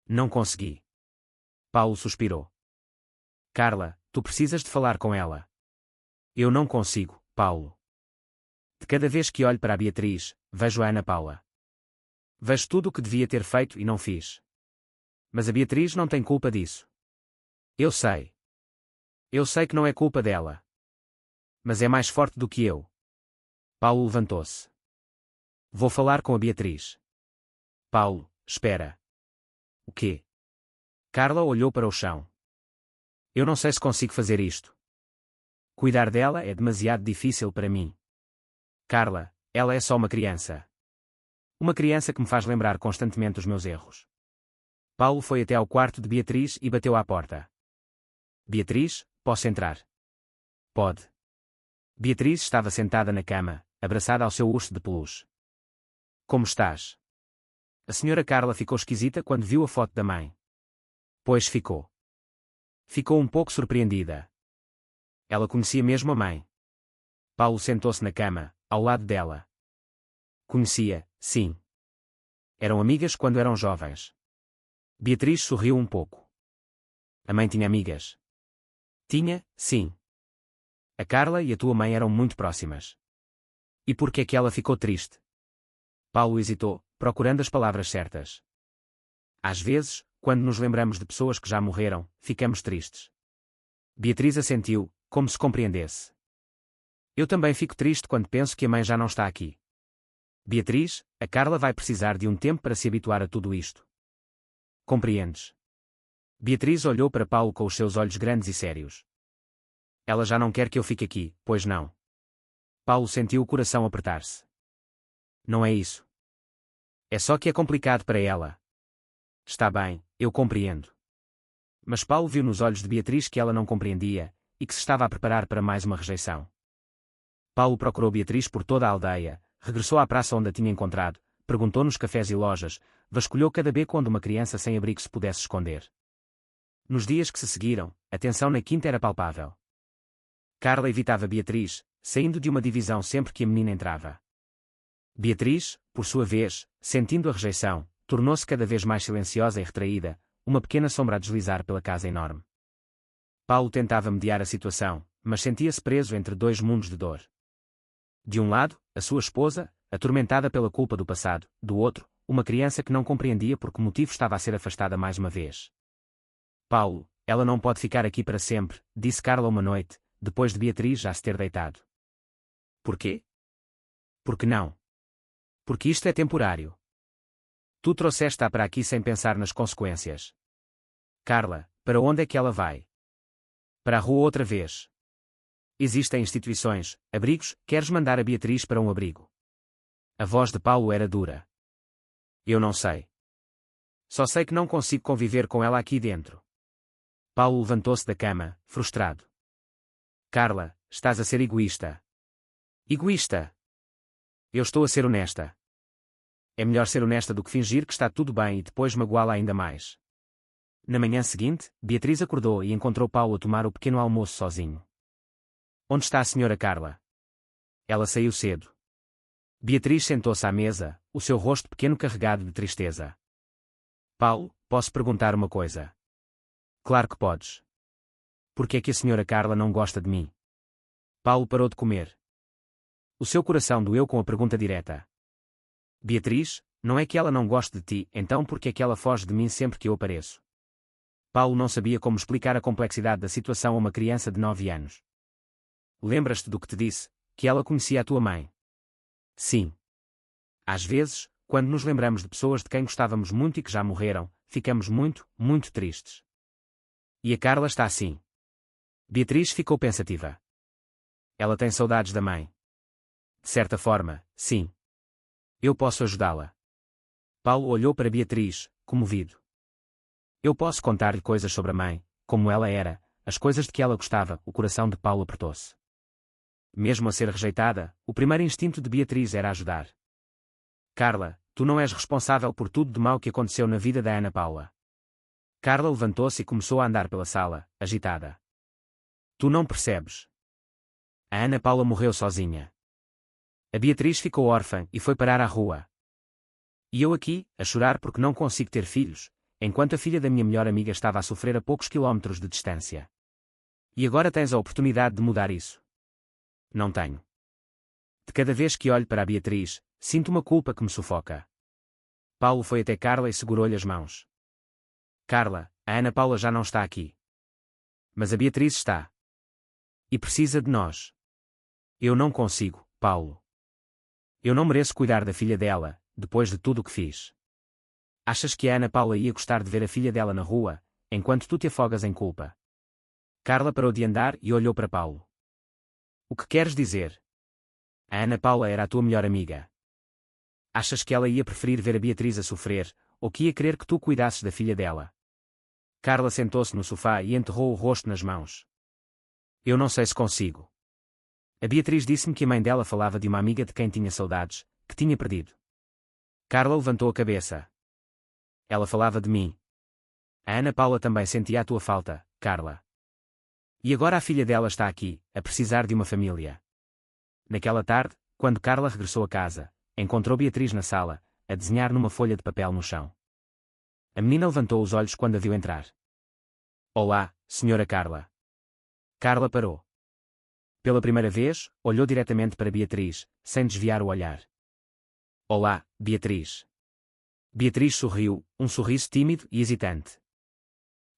Não consegui. Paulo suspirou. Carla, tu precisas de falar com ela. Eu não consigo, Paulo. De cada vez que olho para a Beatriz, vejo a Ana Paula. Vejo tudo o que devia ter feito e não fiz. Mas a Beatriz não tem culpa disso. Eu sei. Eu sei que não é culpa dela. Mas é mais forte do que eu. Paulo levantou-se. Vou falar com a Beatriz. Paulo, espera. O quê? Carla olhou para o chão. Eu não sei se consigo fazer isto. Cuidar dela é demasiado difícil para mim. Carla, ela é só uma criança. Uma criança que me faz lembrar constantemente os meus erros. Paulo foi até ao quarto de Beatriz e bateu à porta. Beatriz, posso entrar? Pode. Beatriz estava sentada na cama, abraçada ao seu urso de peluche. Como estás? A senhora Carla ficou esquisita quando viu a foto da mãe. Pois ficou. Ficou um pouco surpreendida. Ela conhecia mesmo a mãe. Paulo sentou-se na cama, ao lado dela. Conhecia, sim. Eram amigas quando eram jovens. Beatriz sorriu um pouco. A mãe tinha amigas? Tinha, sim. A Carla e a tua mãe eram muito próximas. E por que é que ela ficou triste? Paulo hesitou, procurando as palavras certas. Às vezes, quando nos lembramos de pessoas que já morreram, ficamos tristes. Beatriz assentiu, como se compreendesse. Eu também fico triste quando penso que a mãe já não está aqui. Beatriz, a Carla vai precisar de um tempo para se habituar a tudo isto. Compreendes? Beatriz olhou para Paulo com os seus olhos grandes e sérios. Ela já não quer que eu fique aqui, pois não? Paulo sentiu o coração apertar-se. Não é isso. É só que é complicado para ela. Está bem, eu compreendo. Mas Paulo viu nos olhos de Beatriz que ela não compreendia, e que se estava a preparar para mais uma rejeição. Paulo procurou Beatriz por toda a aldeia, regressou à praça onde a tinha encontrado, perguntou nos cafés e lojas, vasculhou cada beco onde uma criança sem abrigo se pudesse esconder. Nos dias que se seguiram, a tensão na quinta era palpável. Carla evitava Beatriz, saindo de uma divisão sempre que a menina entrava. Beatriz, por sua vez, sentindo a rejeição, tornou-se cada vez mais silenciosa e retraída, uma pequena sombra a deslizar pela casa enorme. Paulo tentava mediar a situação, mas sentia-se preso entre dois mundos de dor. De um lado, a sua esposa, atormentada pela culpa do passado, do outro, uma criança que não compreendia por que motivo estava a ser afastada mais uma vez. Paulo, ela não pode ficar aqui para sempre, disse Carla uma noite, depois de Beatriz já se ter deitado. Por quê? Por que não? Porque isto é temporário. Tu trouxeste-a para aqui sem pensar nas consequências. Carla, para onde é que ela vai? Para a rua outra vez. Existem instituições, abrigos, queres mandar a Beatriz para um abrigo? A voz de Paulo era dura. Eu não sei. Só sei que não consigo conviver com ela aqui dentro. Paulo levantou-se da cama, frustrado. Carla, estás a ser egoísta. Egoísta? Eu estou a ser honesta. É melhor ser honesta do que fingir que está tudo bem e depois magoá-la ainda mais. Na manhã seguinte, Beatriz acordou e encontrou Paulo a tomar o pequeno almoço sozinho. Onde está a senhora Carla? Ela saiu cedo. Beatriz sentou-se à mesa, o seu rosto pequeno carregado de tristeza. Paulo, posso perguntar uma coisa? Claro que podes. Por que é que a senhora Carla não gosta de mim? Paulo parou de comer. O seu coração doeu com a pergunta direta. Beatriz, não é que ela não goste de ti, então por que é que ela foge de mim sempre que eu apareço? Paulo não sabia como explicar a complexidade da situação a uma criança de 9 anos. Lembras-te do que te disse, que ela conhecia a tua mãe? Sim. Às vezes, quando nos lembramos de pessoas de quem gostávamos muito e que já morreram, ficamos muito, muito tristes. E a Carla está assim. Beatriz ficou pensativa. Ela tem saudades da mãe. De certa forma, sim. Eu posso ajudá-la. Paulo olhou para Beatriz, comovido. Eu posso contar-lhe coisas sobre a mãe, como ela era, as coisas de que ela gostava. O coração de Paulo apertou-se. Mesmo a ser rejeitada, o primeiro instinto de Beatriz era ajudar. Carla, tu não és responsável por tudo de mau que aconteceu na vida da Ana Paula. Carla levantou-se e começou a andar pela sala, agitada. Tu não percebes. A Ana Paula morreu sozinha. A Beatriz ficou órfã e foi parar à rua. E eu aqui, a chorar porque não consigo ter filhos, enquanto a filha da minha melhor amiga estava a sofrer a poucos quilómetros de distância. E agora tens a oportunidade de mudar isso. Não tenho. De cada vez que olho para a Beatriz, sinto uma culpa que me sufoca. Paulo foi até Carla e segurou-lhe as mãos. Carla, a Ana Paula já não está aqui. Mas a Beatriz está. E precisa de nós. Eu não consigo, Paulo. Eu não mereço cuidar da filha dela, depois de tudo o que fiz. Achas que a Ana Paula ia gostar de ver a filha dela na rua, enquanto tu te afogas em culpa? Carla parou de andar e olhou para Paulo. O que queres dizer? A Ana Paula era a tua melhor amiga. Achas que ela ia preferir ver a Beatriz a sofrer, ou que ia querer que tu cuidasses da filha dela? Carla sentou-se no sofá e enterrou o rosto nas mãos. Eu não sei se consigo. A Beatriz disse-me que a mãe dela falava de uma amiga de quem tinha saudades, que tinha perdido. Carla levantou a cabeça. Ela falava de mim. A Ana Paula também sentia a tua falta, Carla. E agora a filha dela está aqui, a precisar de uma família. Naquela tarde, quando Carla regressou a casa, encontrou Beatriz na sala, a desenhar numa folha de papel no chão. A menina levantou os olhos quando a viu entrar. Olá, senhora Carla. Carla parou. pela primeira vez, olhou diretamente para Beatriz, sem desviar o olhar. Olá, Beatriz. Beatriz sorriu, um sorriso tímido e hesitante.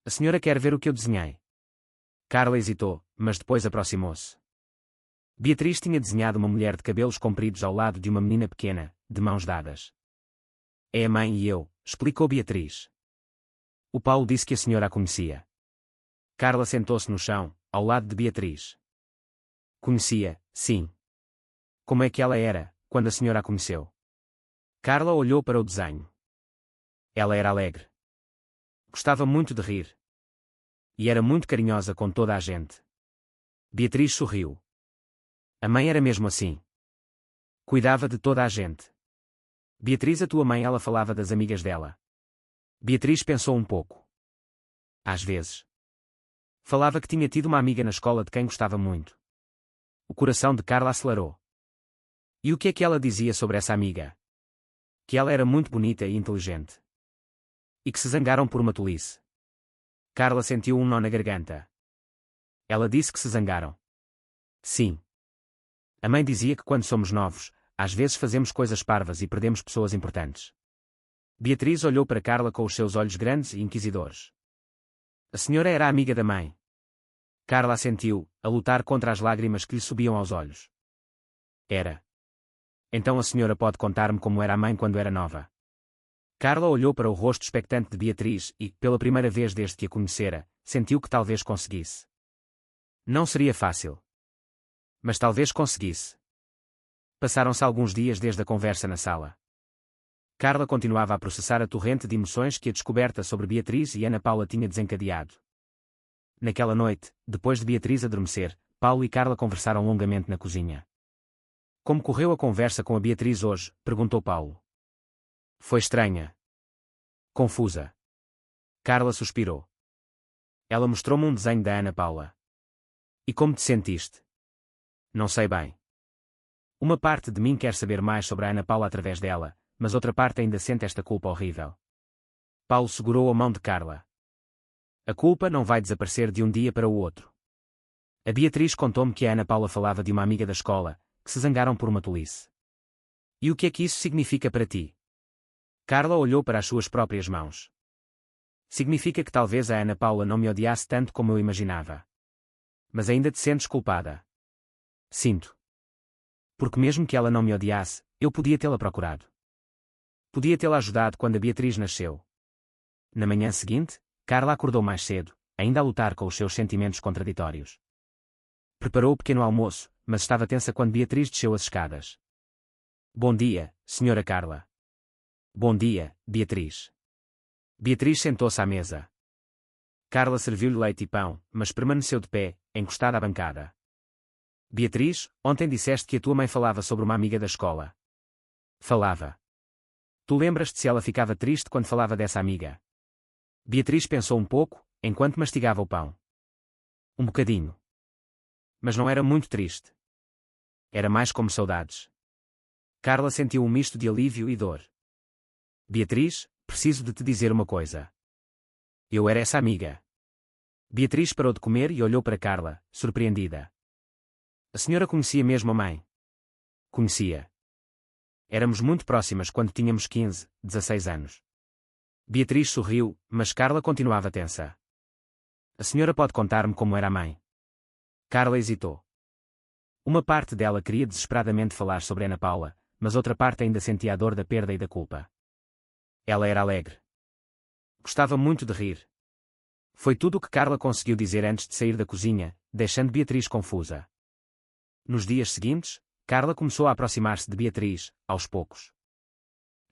A senhora quer ver o que eu desenhei? Carla hesitou, mas depois aproximou-se. Beatriz tinha desenhado uma mulher de cabelos compridos ao lado de uma menina pequena, de mãos dadas. É a mãe e eu, explicou Beatriz. O Paulo disse que a senhora a conhecia. Carla sentou-se no chão, ao lado de Beatriz. Conhecia, sim. Como é que ela era, quando a senhora a conheceu? Carla olhou para o desenho. Ela era alegre. Gostava muito de rir. E era muito carinhosa com toda a gente. Beatriz sorriu. A mãe era mesmo assim. Cuidava de toda a gente. Beatriz, a tua mãe, ela falava das amigas dela. Beatriz pensou um pouco. Às vezes. Falava que tinha tido uma amiga na escola de quem gostava muito. O coração de Carla acelerou. E o que é que ela dizia sobre essa amiga? Que ela era muito bonita e inteligente. E que se zangaram por uma tolice. Carla sentiu um nó na garganta. Ela disse que se zangaram. Sim. A mãe dizia que quando somos novos, às vezes fazemos coisas parvas e perdemos pessoas importantes. Beatriz olhou para Carla com os seus olhos grandes e inquisidores. A senhora era amiga da mãe. Carla assentiu, a lutar contra as lágrimas que lhe subiam aos olhos. Era. Então a senhora pode contar-me como era a mãe quando era nova. Carla olhou para o rosto expectante de Beatriz e, pela primeira vez desde que a conhecera, sentiu que talvez conseguisse. Não seria fácil. Mas talvez conseguisse. Passaram-se alguns dias desde a conversa na sala. Carla continuava a processar a torrente de emoções que a descoberta sobre Beatriz e Ana Paula tinha desencadeado. Naquela noite, depois de Beatriz adormecer, Paulo e Carla conversaram longamente na cozinha. Como correu a conversa com a Beatriz hoje? Perguntou Paulo. Foi estranha. Confusa. Carla suspirou. Ela mostrou-me um desenho da Ana Paula. E como te sentiste? Não sei bem. Uma parte de mim quer saber mais sobre a Ana Paula através dela, mas outra parte ainda sente esta culpa horrível. Paulo segurou a mão de Carla. A culpa não vai desaparecer de um dia para o outro. A Beatriz contou-me que a Ana Paula falava de uma amiga da escola, que se zangaram por uma tolice. E o que é que isso significa para ti? Carla olhou para as suas próprias mãos. Significa que talvez a Ana Paula não me odiasse tanto como eu imaginava. Mas ainda te sentes culpada? Sinto. Porque mesmo que ela não me odiasse, eu podia tê-la procurado. Podia tê-la ajudado quando a Beatriz nasceu. Na manhã seguinte, Carla acordou mais cedo, ainda a lutar com os seus sentimentos contraditórios. Preparou o pequeno almoço, mas estava tensa quando Beatriz desceu as escadas. Bom dia, senhora Carla. Bom dia, Beatriz. Beatriz sentou-se à mesa. Carla serviu-lhe leite e pão, mas permaneceu de pé, encostada à bancada. Beatriz, ontem disseste que a tua mãe falava sobre uma amiga da escola. Falava. Tu lembras-te se ela ficava triste quando falava dessa amiga? Beatriz pensou um pouco, enquanto mastigava o pão. Um bocadinho. Mas não era muito triste. Era mais como saudades. Carla sentiu um misto de alívio e dor. Beatriz, preciso de te dizer uma coisa. Eu era essa amiga. Beatriz parou de comer e olhou para Carla, surpreendida. A senhora conhecia mesmo a mãe? Conhecia. Éramos muito próximas quando tínhamos 15, 16 anos. Beatriz sorriu, mas Carla continuava tensa. A senhora pode contar-me como era a mãe? Carla hesitou. Uma parte dela queria desesperadamente falar sobre Ana Paula, mas outra parte ainda sentia a dor da perda e da culpa. Ela era alegre. Gostava muito de rir. Foi tudo o que Carla conseguiu dizer antes de sair da cozinha, deixando Beatriz confusa. Nos dias seguintes, Carla começou a aproximar-se de Beatriz, aos poucos.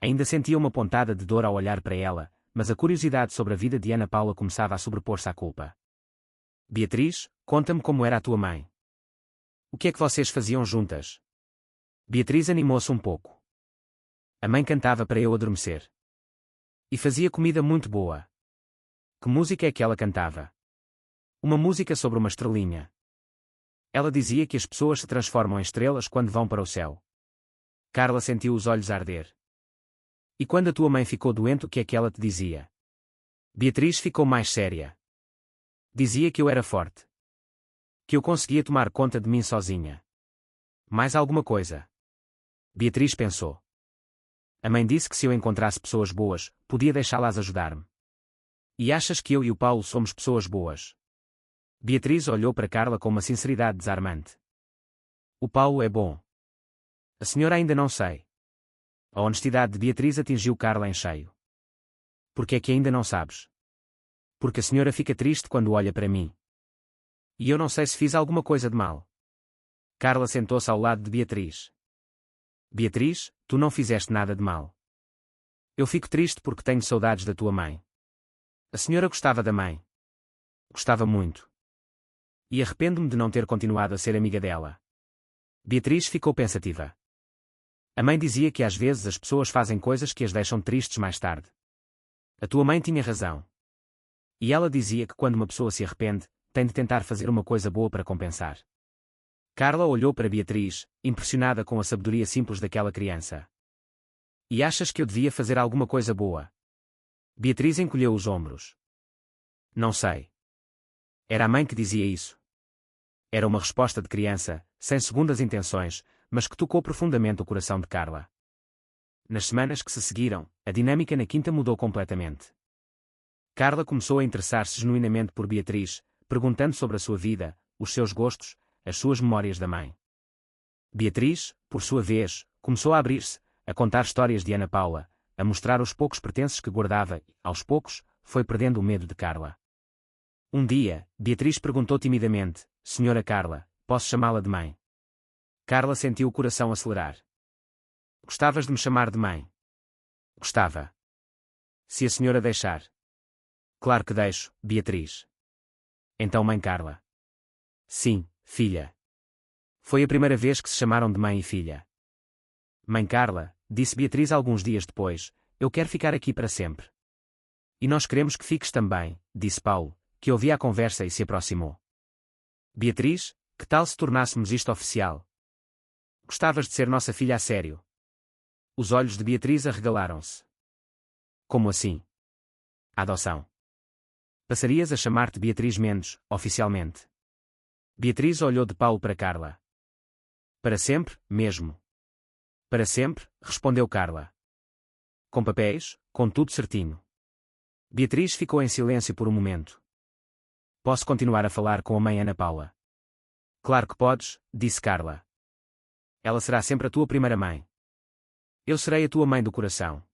Ainda sentia uma pontada de dor ao olhar para ela, mas a curiosidade sobre a vida de Ana Paula começava a sobrepor-se à culpa. Beatriz, conta-me como era a tua mãe. O que é que vocês faziam juntas? Beatriz animou-se um pouco. A mãe cantava para eu adormecer. E fazia comida muito boa. Que música é que ela cantava? Uma música sobre uma estrelinha. Ela dizia que as pessoas se transformam em estrelas quando vão para o céu. Carla sentiu os olhos arder. E quando a tua mãe ficou doente, o que é que ela te dizia? Beatriz ficou mais séria. Dizia que eu era forte. Que eu conseguia tomar conta de mim sozinha. Mais alguma coisa? Beatriz pensou. A mãe disse que se eu encontrasse pessoas boas, podia deixá-las ajudar-me. E achas que eu e o Paulo somos pessoas boas? Beatriz olhou para Carla com uma sinceridade desarmante. O Paulo é bom. A senhora ainda não sei. A honestidade de Beatriz atingiu Carla em cheio. Por que é que ainda não sabes? Porque a senhora fica triste quando olha para mim. E eu não sei se fiz alguma coisa de mal. Carla sentou-se ao lado de Beatriz. Beatriz, tu não fizeste nada de mal. Eu fico triste porque tenho saudades da tua mãe. A senhora gostava da mãe. Gostava muito. E arrependo-me de não ter continuado a ser amiga dela. Beatriz ficou pensativa. A mãe dizia que às vezes as pessoas fazem coisas que as deixam tristes mais tarde. A tua mãe tinha razão. E ela dizia que quando uma pessoa se arrepende, tem de tentar fazer uma coisa boa para compensar. Carla olhou para Beatriz, impressionada com a sabedoria simples daquela criança. E achas que eu devia fazer alguma coisa boa? Beatriz encolheu os ombros. Não sei. Era a mãe que dizia isso. Era uma resposta de criança, sem segundas intenções, mas que tocou profundamente o coração de Carla. Nas semanas que se seguiram, a dinâmica na quinta mudou completamente. Carla começou a interessar-se genuinamente por Beatriz, perguntando sobre a sua vida, os seus gostos, as suas memórias da mãe. Beatriz, por sua vez, começou a abrir-se, a contar histórias de Ana Paula, a mostrar os poucos pertences que guardava e, aos poucos, foi perdendo o medo de Carla. Um dia, Beatriz perguntou timidamente, Senhora Carla, posso chamá-la de mãe? Carla sentiu o coração acelerar. Gostavas de me chamar de mãe? Gostava. Se a senhora deixar. Claro que deixo, Beatriz. Então mãe Carla. Sim, filha. Foi a primeira vez que se chamaram de mãe e filha. Mãe Carla, disse Beatriz alguns dias depois, eu quero ficar aqui para sempre. E nós queremos que fiques também, disse Paulo, que ouvia a conversa e se aproximou. Beatriz, que tal se tornássemos isto oficial? Gostavas de ser nossa filha a sério? Os olhos de Beatriz arregalaram-se. Como assim? A adoção. Passarias a chamar-te Beatriz Mendes, oficialmente. Beatriz olhou de Paulo para Carla. Para sempre, mesmo. Para sempre, respondeu Carla. Com papéis, com tudo certinho. Beatriz ficou em silêncio por um momento. Posso continuar a falar com a mãe Ana Paula? Claro que podes, disse Carla. Ela será sempre a tua primeira mãe. Eu serei a tua mãe do coração.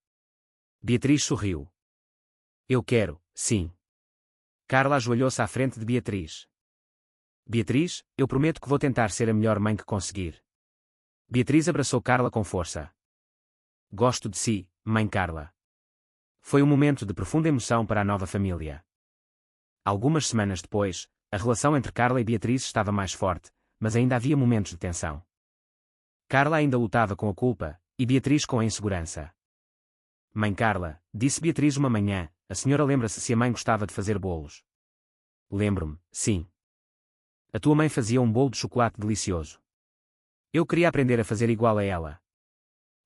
Beatriz sorriu. Eu quero, sim. Carla ajoelhou-se à frente de Beatriz. Beatriz, eu prometo que vou tentar ser a melhor mãe que conseguir. Beatriz abraçou Carla com força. Gosto de si, mãe Carla. Foi um momento de profunda emoção para a nova família. Algumas semanas depois, a relação entre Carla e Beatriz estava mais forte, mas ainda havia momentos de tensão. Carla ainda lutava com a culpa, e Beatriz com a insegurança. Mãe Carla, disse Beatriz uma manhã, a senhora lembra-se se a mãe gostava de fazer bolos? Lembro-me, sim. A tua mãe fazia um bolo de chocolate delicioso. Eu queria aprender a fazer igual a ela.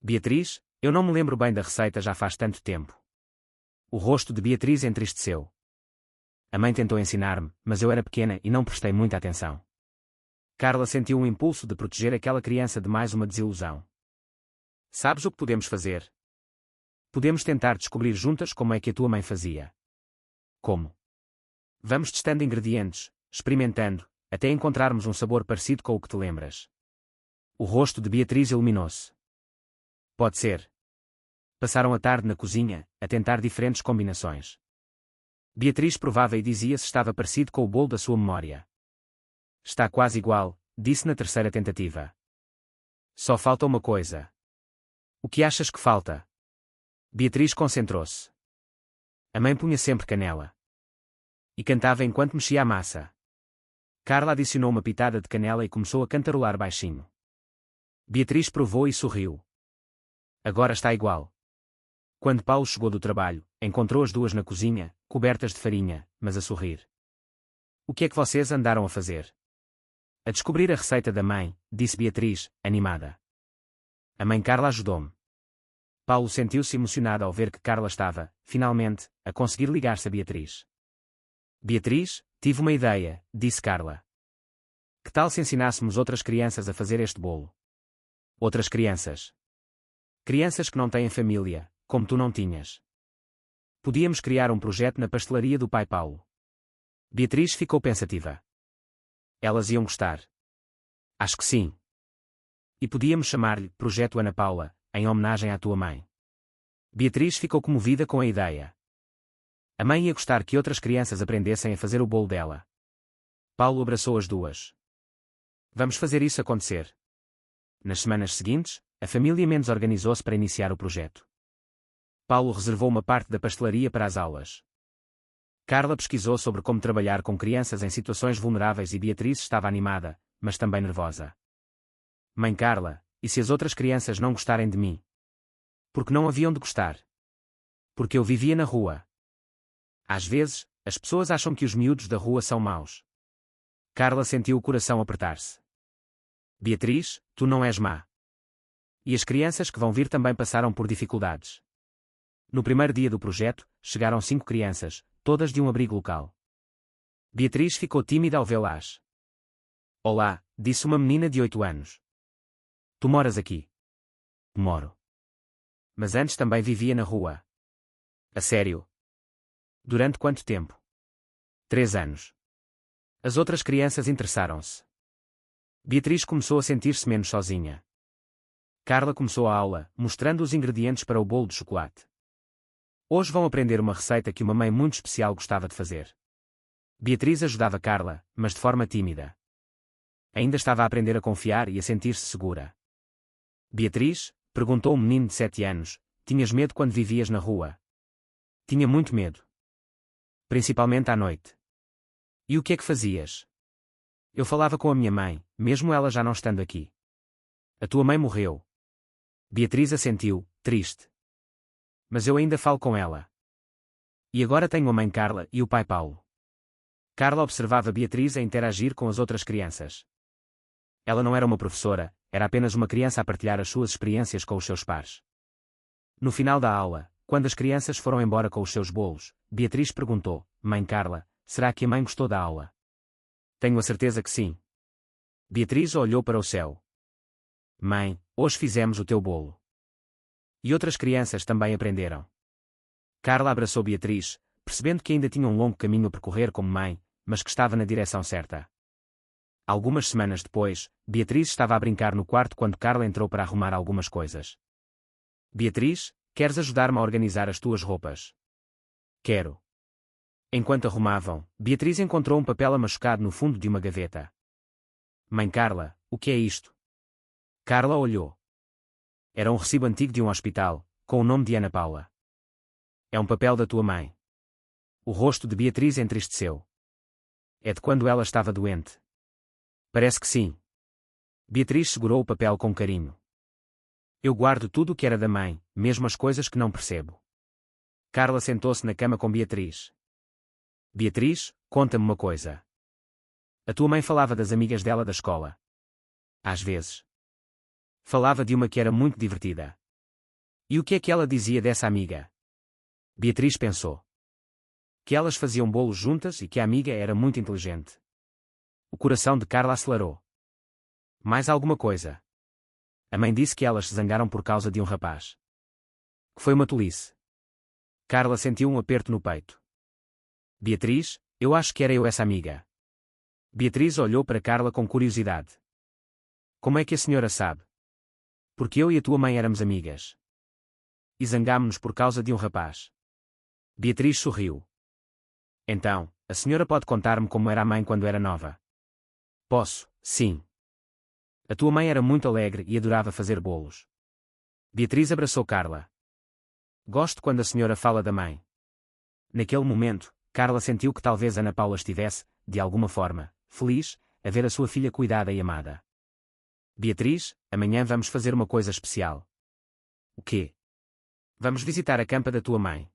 Beatriz, eu não me lembro bem da receita já faz tanto tempo. O rosto de Beatriz entristeceu. A mãe tentou ensinar-me, mas eu era pequena e não prestei muita atenção. Carla sentiu um impulso de proteger aquela criança de mais uma desilusão. Sabes o que podemos fazer? Podemos tentar descobrir juntas como é que a tua mãe fazia. Como? Vamos testando ingredientes, experimentando, até encontrarmos um sabor parecido com o que te lembras. O rosto de Beatriz iluminou-se. Pode ser. Passaram a tarde na cozinha, a tentar diferentes combinações. Beatriz provava e dizia se estava parecido com o bolo da sua memória. Está quase igual, disse na terceira tentativa. Só falta uma coisa. O que achas que falta? Beatriz concentrou-se. A mãe punha sempre canela. E cantava enquanto mexia a massa. Carla adicionou uma pitada de canela e começou a cantarolar baixinho. Beatriz provou e sorriu. Agora está igual. Quando Paulo chegou do trabalho, encontrou as duas na cozinha, cobertas de farinha, mas a sorrir. O que é que vocês andaram a fazer? A descobrir a receita da mãe, disse Beatriz, animada. A mãe Carla ajudou-me. Paulo sentiu-se emocionado ao ver que Carla estava, finalmente, a conseguir ligar-se a Beatriz. Beatriz, tive uma ideia, disse Carla. Que tal se ensinássemos outras crianças a fazer este bolo? Outras crianças. Crianças que não têm família, como tu não tinhas. Podíamos criar um projeto na pastelaria do pai Paulo. Beatriz ficou pensativa. Elas iam gostar. Acho que sim. E podíamos chamar-lhe Projeto Ana Paula, em homenagem à tua mãe. Beatriz ficou comovida com a ideia. A mãe ia gostar que outras crianças aprendessem a fazer o bolo dela. Paulo abraçou as duas. Vamos fazer isso acontecer. Nas semanas seguintes, a família Mendes organizou-se para iniciar o projeto. Paulo reservou uma parte da pastelaria para as aulas. Carla pesquisou sobre como trabalhar com crianças em situações vulneráveis e Beatriz estava animada, mas também nervosa. Mãe Carla, e se as outras crianças não gostarem de mim? Porque não haviam de gostar. Porque eu vivia na rua. Às vezes, as pessoas acham que os miúdos da rua são maus. Carla sentiu o coração apertar-se. Beatriz, tu não és má. E as crianças que vão vir também passaram por dificuldades. No primeiro dia do projeto, chegaram 5 crianças, todas de um abrigo local. Beatriz ficou tímida ao vê-las. Olá, disse uma menina de 8 anos. Tu moras aqui? Moro. Mas antes também vivia na rua. A sério? Durante quanto tempo? 3 anos. As outras crianças interessaram-se. Beatriz começou a sentir-se menos sozinha. Carla começou a aula, mostrando os ingredientes para o bolo de chocolate. Hoje vão aprender uma receita que uma mãe muito especial gostava de fazer. Beatriz ajudava Carla, mas de forma tímida. Ainda estava a aprender a confiar e a sentir-se segura. Beatriz, perguntou o menino de 7 anos, tinhas medo quando vivias na rua? Tinha muito medo. Principalmente à noite. E o que é que fazias? Eu falava com a minha mãe, mesmo ela já não estando aqui. A tua mãe morreu. Beatriz assentiu, triste. Mas eu ainda falo com ela. E agora tenho a mãe Carla e o pai Paulo. Carla observava Beatriz a interagir com as outras crianças. Ela não era uma professora, era apenas uma criança a partilhar as suas experiências com os seus pares. No final da aula, quando as crianças foram embora com os seus bolos, Beatriz perguntou, Mãe Carla, será que a mãe gostou da aula? Tenho a certeza que sim. Beatriz olhou para o céu. Mãe, hoje fizemos o teu bolo. E outras crianças também aprenderam. Carla abraçou Beatriz, percebendo que ainda tinha um longo caminho a percorrer como mãe, mas que estava na direção certa. Algumas semanas depois, Beatriz estava a brincar no quarto quando Carla entrou para arrumar algumas coisas. Beatriz, queres ajudar-me a organizar as tuas roupas? Quero. Enquanto arrumavam, Beatriz encontrou um papel amachucado no fundo de uma gaveta. Mãe Carla, o que é isto? Carla olhou. Era um recibo antigo de um hospital, com o nome de Ana Paula. É um papel da tua mãe. O rosto de Beatriz entristeceu. É de quando ela estava doente. Parece que sim. Beatriz segurou o papel com carinho. Eu guardo tudo o que era da mãe, mesmo as coisas que não percebo. Carla sentou-se na cama com Beatriz. Beatriz, conta-me uma coisa. A tua mãe falava das amigas dela da escola. Às vezes. Falava de uma que era muito divertida. E o que é que ela dizia dessa amiga? Beatriz pensou. Que elas faziam bolos juntas e que a amiga era muito inteligente. O coração de Carla acelerou. Mais alguma coisa. A mãe disse que elas se zangaram por causa de um rapaz. Que foi uma tolice. Carla sentiu um aperto no peito. Beatriz, eu acho que era eu essa amiga. Beatriz olhou para Carla com curiosidade. Como é que a senhora sabe? Porque eu e a tua mãe éramos amigas. E zangámo-nos por causa de um rapaz. Beatriz sorriu. Então, a senhora pode contar-me como era a mãe quando era nova? Posso, sim. A tua mãe era muito alegre e adorava fazer bolos. Beatriz abraçou Carla. Gosto quando a senhora fala da mãe. Naquele momento, Carla sentiu que talvez Ana Paula estivesse, de alguma forma, feliz, a ver a sua filha cuidada e amada. Beatriz, amanhã vamos fazer uma coisa especial. O quê? Vamos visitar a campa da tua mãe.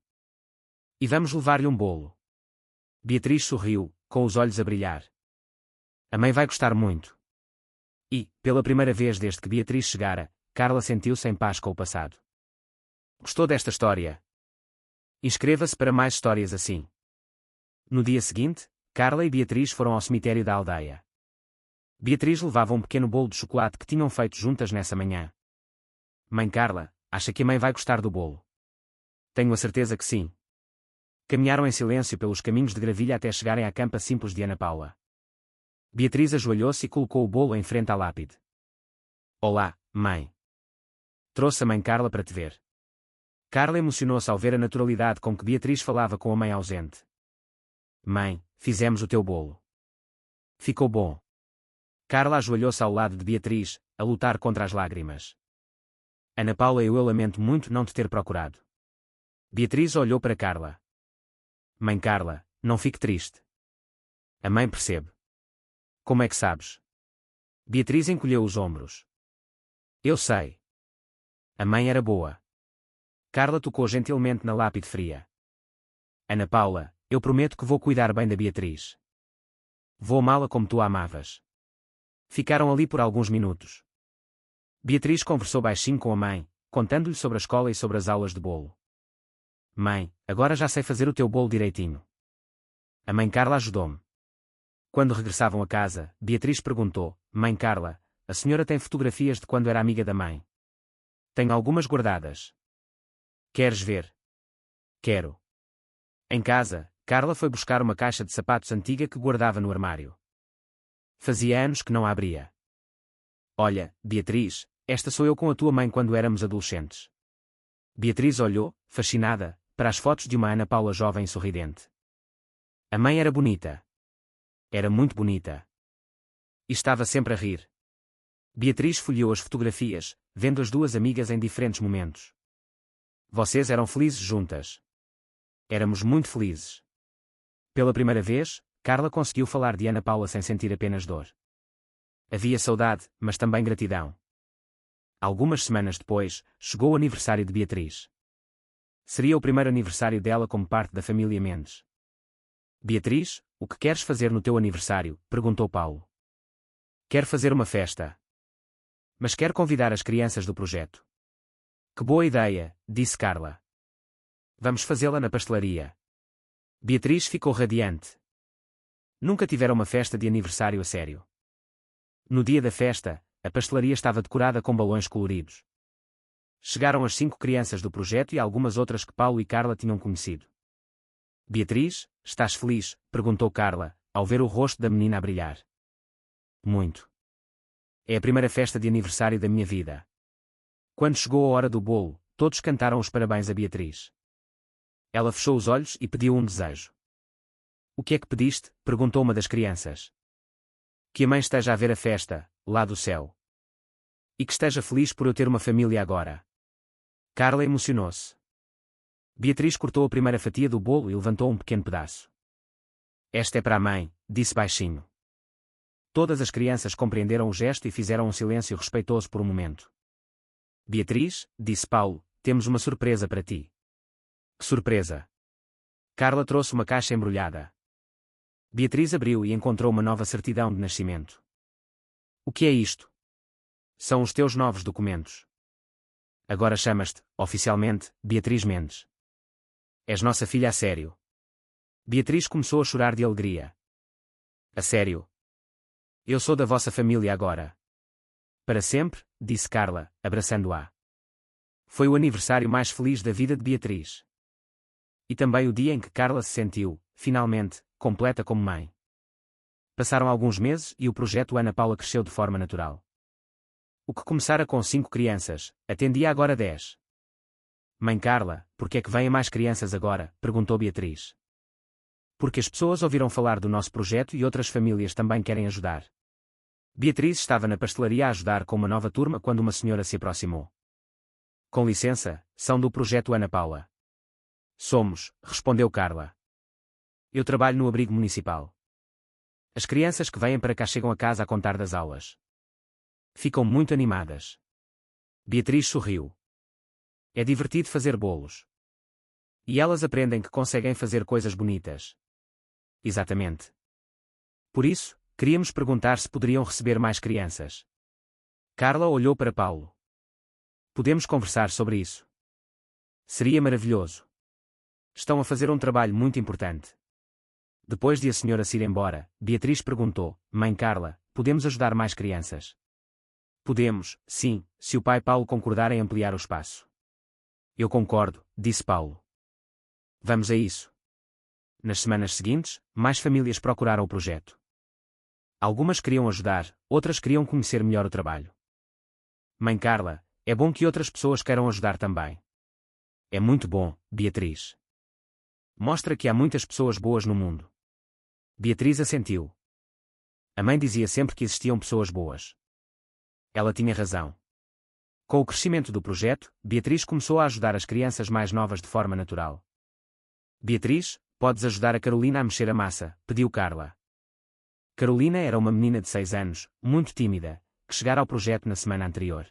E vamos levar-lhe um bolo. Beatriz sorriu, com os olhos a brilhar. A mãe vai gostar muito. E, pela primeira vez desde que Beatriz chegara, Carla sentiu-se em paz com o passado. Gostou desta história? Inscreva-se para mais histórias assim. No dia seguinte, Carla e Beatriz foram ao cemitério da aldeia. Beatriz levava um pequeno bolo de chocolate que tinham feito juntas nessa manhã. Mãe Carla, acha que a mãe vai gostar do bolo? Tenho a certeza que sim. Caminharam em silêncio pelos caminhos de gravilha até chegarem à campa simples de Ana Paula. Beatriz ajoelhou-se e colocou o bolo em frente à lápide. Olá, mãe. Trouxe a mãe Carla para te ver. Carla emocionou-se ao ver a naturalidade com que Beatriz falava com a mãe ausente. Mãe, fizemos o teu bolo. Ficou bom. Carla ajoelhou-se ao lado de Beatriz, a lutar contra as lágrimas. Ana Paula, eu lamento muito não te ter procurado. Beatriz olhou para Carla. Mãe Carla, não fique triste. A mãe percebe. Como é que sabes? Beatriz encolheu os ombros. Eu sei. A mãe era boa. Carla tocou gentilmente na lápide fria. Ana Paula, eu prometo que vou cuidar bem da Beatriz. Vou amá-la como tu a amavas. Ficaram ali por alguns minutos. Beatriz conversou baixinho com a mãe, contando-lhe sobre a escola e sobre as aulas de bolo. Mãe, agora já sei fazer o teu bolo direitinho. A mãe Carla ajudou-me. Quando regressavam a casa, Beatriz perguntou, Mãe Carla, a senhora tem fotografias de quando era amiga da mãe? Tenho algumas guardadas. Queres ver? Quero. Em casa, Carla foi buscar uma caixa de sapatos antiga que guardava no armário. Fazia anos que não a abria. Olha, Beatriz, esta sou eu com a tua mãe quando éramos adolescentes. Beatriz olhou, fascinada, para as fotos de uma Ana Paula jovem e sorridente. A mãe era bonita. Era muito bonita. E estava sempre a rir. Beatriz folheou as fotografias, vendo as duas amigas em diferentes momentos. Vocês eram felizes juntas. Éramos muito felizes. Pela primeira vez, Carla conseguiu falar de Ana Paula sem sentir apenas dor. Havia saudade, mas também gratidão. Algumas semanas depois, chegou o aniversário de Beatriz. Seria o primeiro aniversário dela como parte da família Mendes. Beatriz, o que queres fazer no teu aniversário? Perguntou Paulo. Quero fazer uma festa. Mas quero convidar as crianças do projeto. Que boa ideia, disse Carla. Vamos fazê-la na pastelaria. Beatriz ficou radiante. Nunca tivera uma festa de aniversário a sério. No dia da festa, a pastelaria estava decorada com balões coloridos. Chegaram as 5 crianças do projeto e algumas outras que Paulo e Carla tinham conhecido. Beatriz, estás feliz? Perguntou Carla, ao ver o rosto da menina a brilhar. Muito. É a primeira festa de aniversário da minha vida. Quando chegou a hora do bolo, todos cantaram os parabéns a Beatriz. Ela fechou os olhos e pediu um desejo. O que é que pediste? Perguntou uma das crianças. Que a mãe esteja a ver a festa, lá do céu. E que esteja feliz por eu ter uma família agora. Carla emocionou-se. Beatriz cortou a primeira fatia do bolo e levantou um pequeno pedaço. Esta é para a mãe, disse baixinho. Todas as crianças compreenderam o gesto e fizeram um silêncio respeitoso por um momento. Beatriz, disse Paulo, temos uma surpresa para ti. Que surpresa? Carla trouxe uma caixa embrulhada. Beatriz abriu e encontrou uma nova certidão de nascimento. O que é isto? São os teus novos documentos. Agora chamas-te, oficialmente, Beatriz Mendes. És nossa filha a sério. Beatriz começou a chorar de alegria. A sério? Eu sou da vossa família agora. Para sempre, disse Carla, abraçando-a. Foi o aniversário mais feliz da vida de Beatriz. E também o dia em que Carla se sentiu, finalmente, completa como mãe. Passaram alguns meses e o projeto Ana Paula cresceu de forma natural. O que começara com 5 crianças, atendia agora 10. Mãe Carla, por que é que vêm mais crianças agora? Perguntou Beatriz. Porque as pessoas ouviram falar do nosso projeto e outras famílias também querem ajudar. Beatriz estava na pastelaria a ajudar com uma nova turma quando uma senhora se aproximou. Com licença, são do projeto Ana Paula. Somos, respondeu Carla. Eu trabalho no abrigo municipal. As crianças que vêm para cá chegam a casa a contar das aulas. Ficam muito animadas. Beatriz sorriu. É divertido fazer bolos. E elas aprendem que conseguem fazer coisas bonitas. Exatamente. Por isso, queríamos perguntar se poderiam receber mais crianças. Carla olhou para Paulo. Podemos conversar sobre isso. Seria maravilhoso. Estão a fazer um trabalho muito importante. Depois de a senhora se ir embora, Beatriz perguntou, Mãe Carla, podemos ajudar mais crianças. Podemos, sim, se o pai Paulo concordar em ampliar o espaço. Eu concordo, disse Paulo. Vamos a isso. Nas semanas seguintes, mais famílias procuraram o projeto. Algumas queriam ajudar, outras queriam conhecer melhor o trabalho. Mãe Carla, é bom que outras pessoas queiram ajudar também. É muito bom, Beatriz. Mostra que há muitas pessoas boas no mundo. Beatriz assentiu. A mãe dizia sempre que existiam pessoas boas. Ela tinha razão. Com o crescimento do projeto, Beatriz começou a ajudar as crianças mais novas de forma natural. Beatriz, podes ajudar a Carolina a mexer a massa, pediu Carla. Carolina era uma menina de 6 anos, muito tímida, que chegara ao projeto na semana anterior.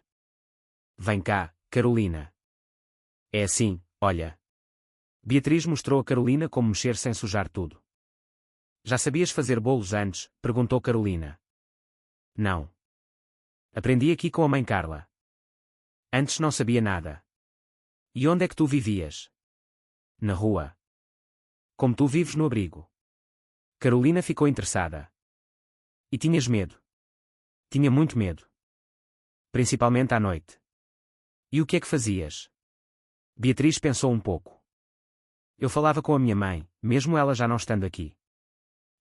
Vem cá, Carolina. É assim, olha. Beatriz mostrou a Carolina como mexer sem sujar tudo. Já sabias fazer bolos antes? Perguntou Carolina. Não. Aprendi aqui com a mãe Carla. Antes não sabia nada. E onde é que tu vivias? Na rua. Como tu vives no abrigo. Carolina ficou interessada. E tinhas medo? Tinha muito medo. Principalmente à noite. E o que é que fazias? Beatriz pensou um pouco. Eu falava com a minha mãe, mesmo ela já não estando aqui.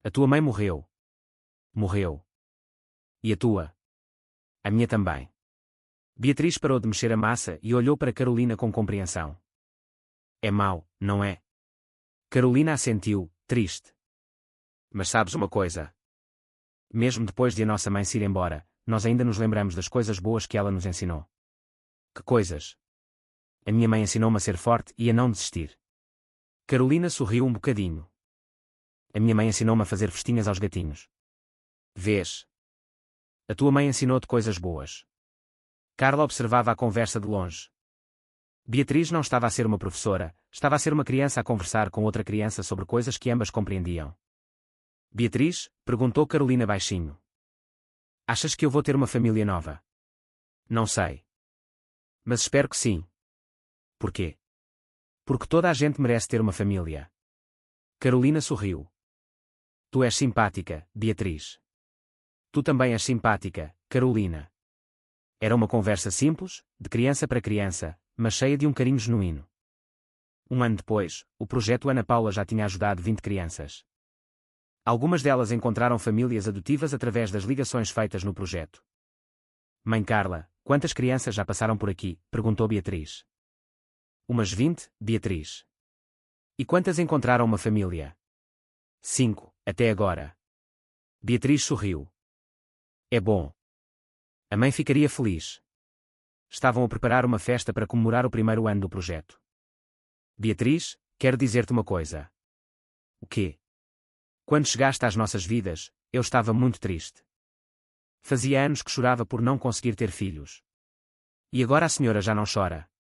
A tua mãe morreu. Morreu. E a tua? A minha também. Beatriz parou de mexer a massa e olhou para Carolina com compreensão. É mau, não é? Carolina assentiu, triste. Mas sabes uma coisa? Mesmo depois de a nossa mãe se ir embora, nós ainda nos lembramos das coisas boas que ela nos ensinou. Que coisas? A minha mãe ensinou-me a ser forte e a não desistir. Carolina sorriu um bocadinho. A minha mãe ensinou-me a fazer festinhas aos gatinhos. Vês? A tua mãe ensinou-te coisas boas. Carla observava a conversa de longe. Beatriz não estava a ser uma professora, estava a ser uma criança a conversar com outra criança sobre coisas que ambas compreendiam. Beatriz, perguntou Carolina baixinho. Achas que eu vou ter uma família nova? Não sei. Mas espero que sim. Por quê? Porque toda a gente merece ter uma família. Carolina sorriu. Tu és simpática, Beatriz. Tu também és simpática, Carolina. Era uma conversa simples, de criança para criança, mas cheia de um carinho genuíno. Um ano depois, o projeto Ana Paula já tinha ajudado 20 crianças. Algumas delas encontraram famílias adotivas através das ligações feitas no projeto. Mãe Carla, quantas crianças já passaram por aqui? Perguntou Beatriz. Umas 20, Beatriz. E quantas encontraram uma família? 5, até agora. Beatriz sorriu. É bom. A mãe ficaria feliz. Estavam a preparar uma festa para comemorar o primeiro ano do projeto. Beatriz, quero dizer-te uma coisa. O quê? Quando chegaste às nossas vidas, eu estava muito triste. Fazia anos que chorava por não conseguir ter filhos. E agora a senhora já não chora.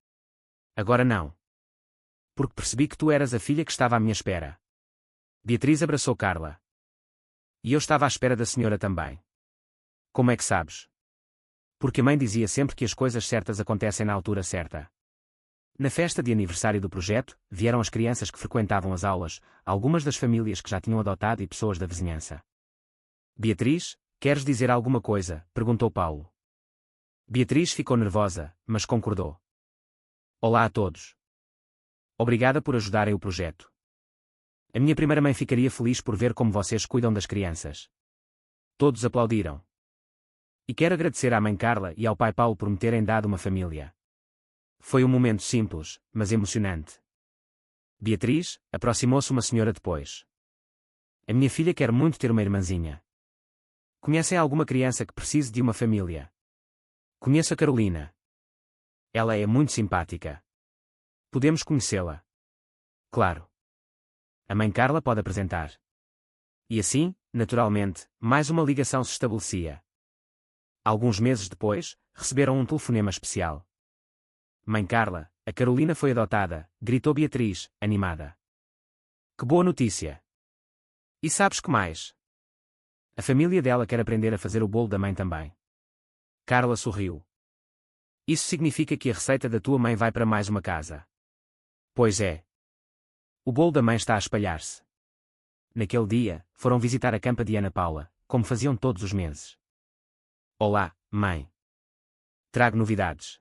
Agora não. Porque percebi que tu eras a filha que estava à minha espera. Beatriz abraçou Carla. E eu estava à espera da senhora também. Como é que sabes? Porque a mãe dizia sempre que as coisas certas acontecem na altura certa. Na festa de aniversário do projeto, vieram as crianças que frequentavam as aulas, algumas das famílias que já tinham adotado e pessoas da vizinhança. Beatriz, queres dizer alguma coisa? Perguntou Paulo. Beatriz ficou nervosa, mas concordou. Olá a todos. Obrigada por ajudarem o projeto. A minha primeira mãe ficaria feliz por ver como vocês cuidam das crianças. Todos aplaudiram. E quero agradecer à mãe Carla e ao pai Paulo por me terem dado uma família. Foi um momento simples, mas emocionante. Beatriz, aproximou-se uma senhora depois. A minha filha quer muito ter uma irmãzinha. Conhecem alguma criança que precise de uma família? Conheço a Carolina. Ela é muito simpática. Podemos conhecê-la. Claro. A mãe Carla pode apresentar. E assim, naturalmente, mais uma ligação se estabelecia. Alguns meses depois, receberam um telefonema especial. Mãe Carla, a Carolina foi adotada, gritou Beatriz, animada. Que boa notícia! E sabes que mais? A família dela quer aprender a fazer o bolo da mãe também. Carla sorriu. Isso significa que a receita da tua mãe vai para mais uma casa. Pois é. O bolo da mãe está a espalhar-se. Naquele dia, foram visitar a campa de Ana Paula, como faziam todos os meses. Olá, mãe. Trago novidades.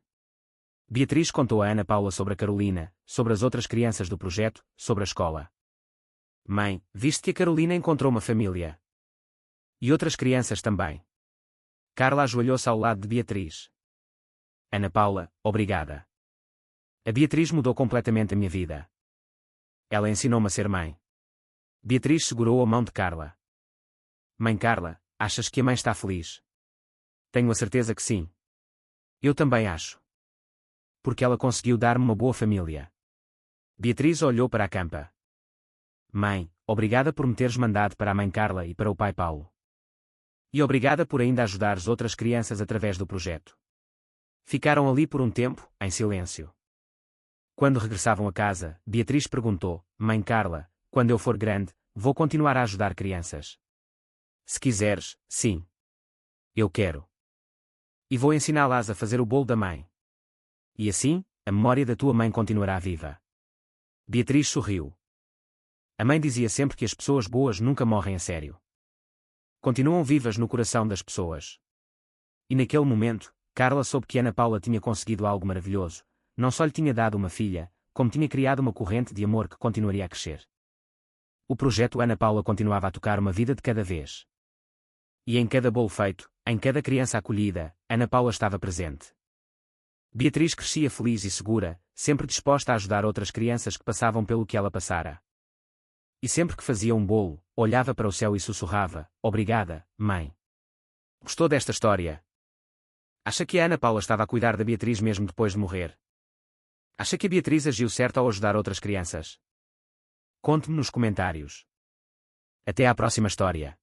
Beatriz contou a Ana Paula sobre a Carolina, sobre as outras crianças do projeto, sobre a escola. Mãe, viste que a Carolina encontrou uma família. E outras crianças também. Carla ajoelhou-se ao lado de Beatriz. Ana Paula, obrigada. A Beatriz mudou completamente a minha vida. Ela ensinou-me a ser mãe. Beatriz segurou a mão de Carla. Mãe Carla, achas que a mãe está feliz? Tenho a certeza que sim. Eu também acho. Porque ela conseguiu dar-me uma boa família. Beatriz olhou para a campa. Mãe, obrigada por me teres mandado para a mãe Carla e para o pai Paulo. E obrigada por ainda ajudares outras crianças através do projeto. Ficaram ali por um tempo, em silêncio. Quando regressavam a casa, Beatriz perguntou, Mãe Carla, quando eu for grande, vou continuar a ajudar crianças? Se quiseres, sim. Eu quero. E vou ensiná-las a fazer o bolo da mãe. E assim, a memória da tua mãe continuará viva. Beatriz sorriu. A mãe dizia sempre que as pessoas boas nunca morrem a sério. Continuam vivas no coração das pessoas. E naquele momento, Carla soube que Ana Paula tinha conseguido algo maravilhoso. Não só lhe tinha dado uma filha, como tinha criado uma corrente de amor que continuaria a crescer. O projeto Ana Paula continuava a tocar uma vida de cada vez. E em cada bolo feito, em cada criança acolhida, Ana Paula estava presente. Beatriz crescia feliz e segura, sempre disposta a ajudar outras crianças que passavam pelo que ela passara. E sempre que fazia um bolo, olhava para o céu e sussurrava, obrigada, mãe. Gostou desta história? Acha que a Ana Paula estava a cuidar da Beatriz mesmo depois de morrer? Acha que a Beatriz agiu certo ao ajudar outras crianças? Conte-me nos comentários. Até à próxima história.